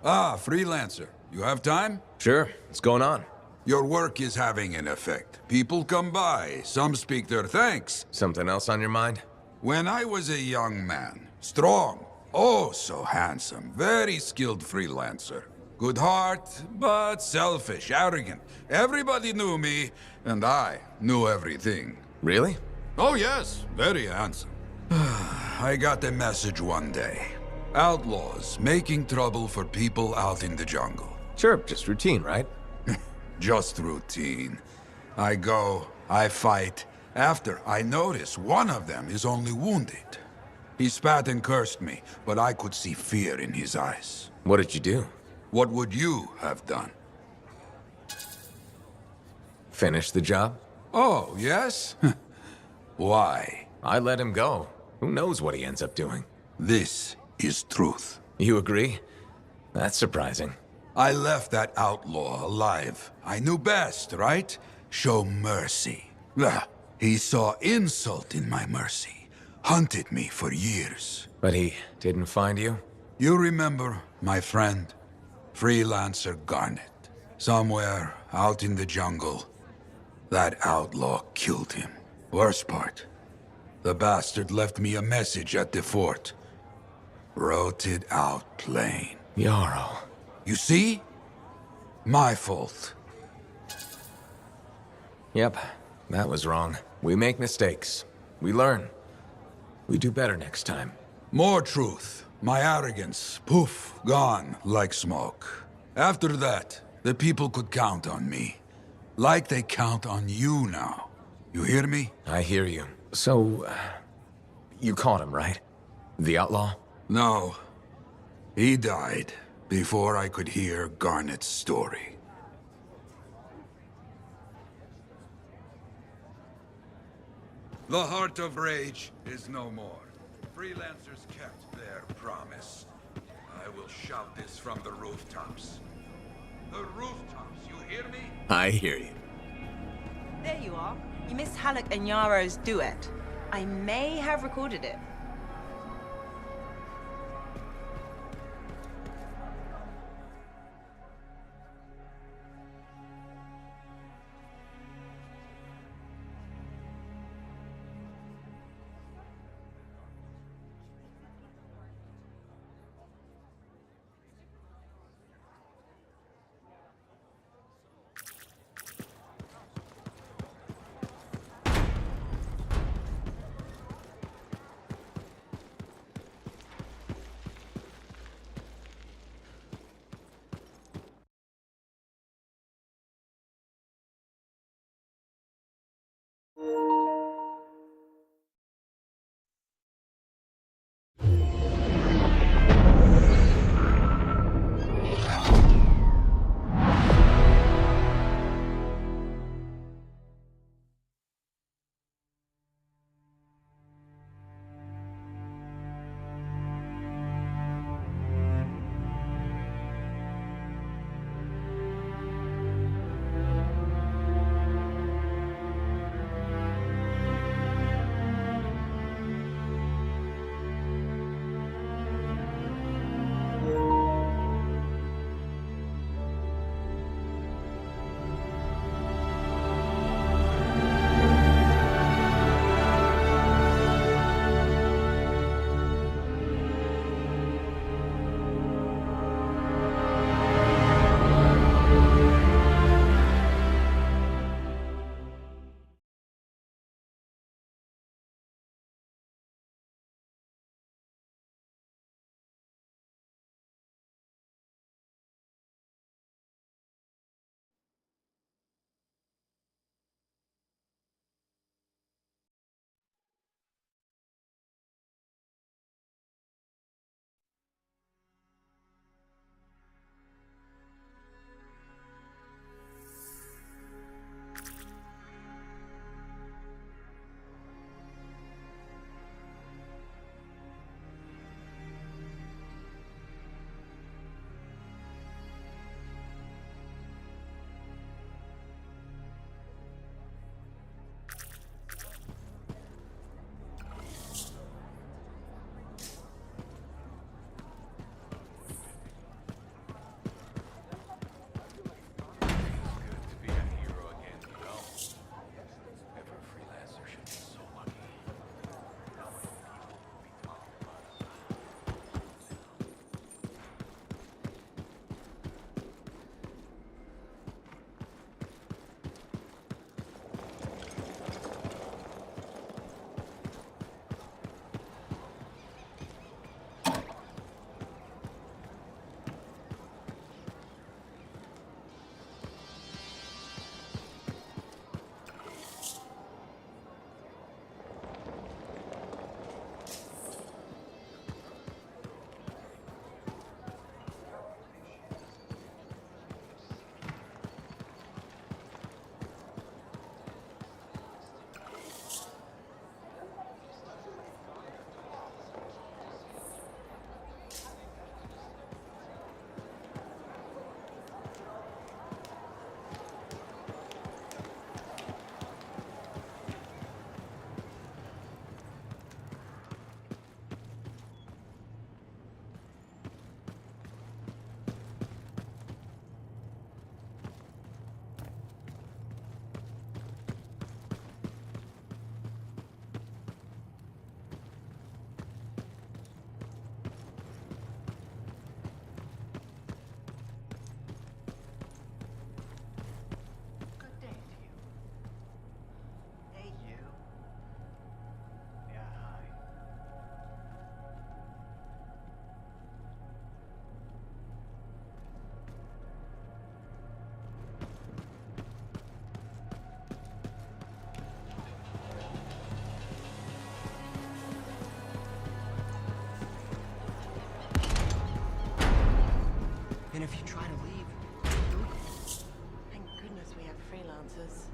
Ah, freelancer. You have time? Sure. What's going on? Your work is having an effect. People come by, some speak their thanks. Something else on your mind? When I was a young man, strong, oh so handsome, very skilled freelancer. Good heart, but selfish, arrogant. Everybody knew me, and I knew everything. Really? Oh yes, very handsome. I got a message one day. Outlaws making trouble for people out in the jungle. Sure, just routine, right? Just routine. I go, I fight. After, I notice one of them is only wounded. He spat and cursed me, but I could see fear in his eyes. What did you do? What would you have done? Finish the job? Oh, yes? Why? I let him go. Who knows what he ends up doing? This is truth. You agree? That's surprising. I left that outlaw alive. I knew best, right? Show mercy. He saw insult in my mercy. Hunted me for years. But he didn't find you? You remember, my friend, freelancer Garnet. Somewhere out in the jungle, that outlaw killed him. Worst part, the bastard left me a message at the fort. Wrote it out plain. Jarl. You see? My fault. Yep, that was wrong. We make mistakes. We learn. We do better next time. More truth. My arrogance, poof, gone like smoke. After that, the people could count on me. Like they count on you now. You hear me? I hear you. So, you caught him, right? The outlaw? No. He died before I could hear Garnet's story. The Heart of Rage is no more. Freelancers kept their promise. I will shout this from the rooftops. The rooftops, you hear me? I hear you. There you are. You missed Halleck and Yaro's duet. I may have recorded it. if you try to leave, thank goodness we have freelancers.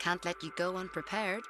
can't let you go unprepared.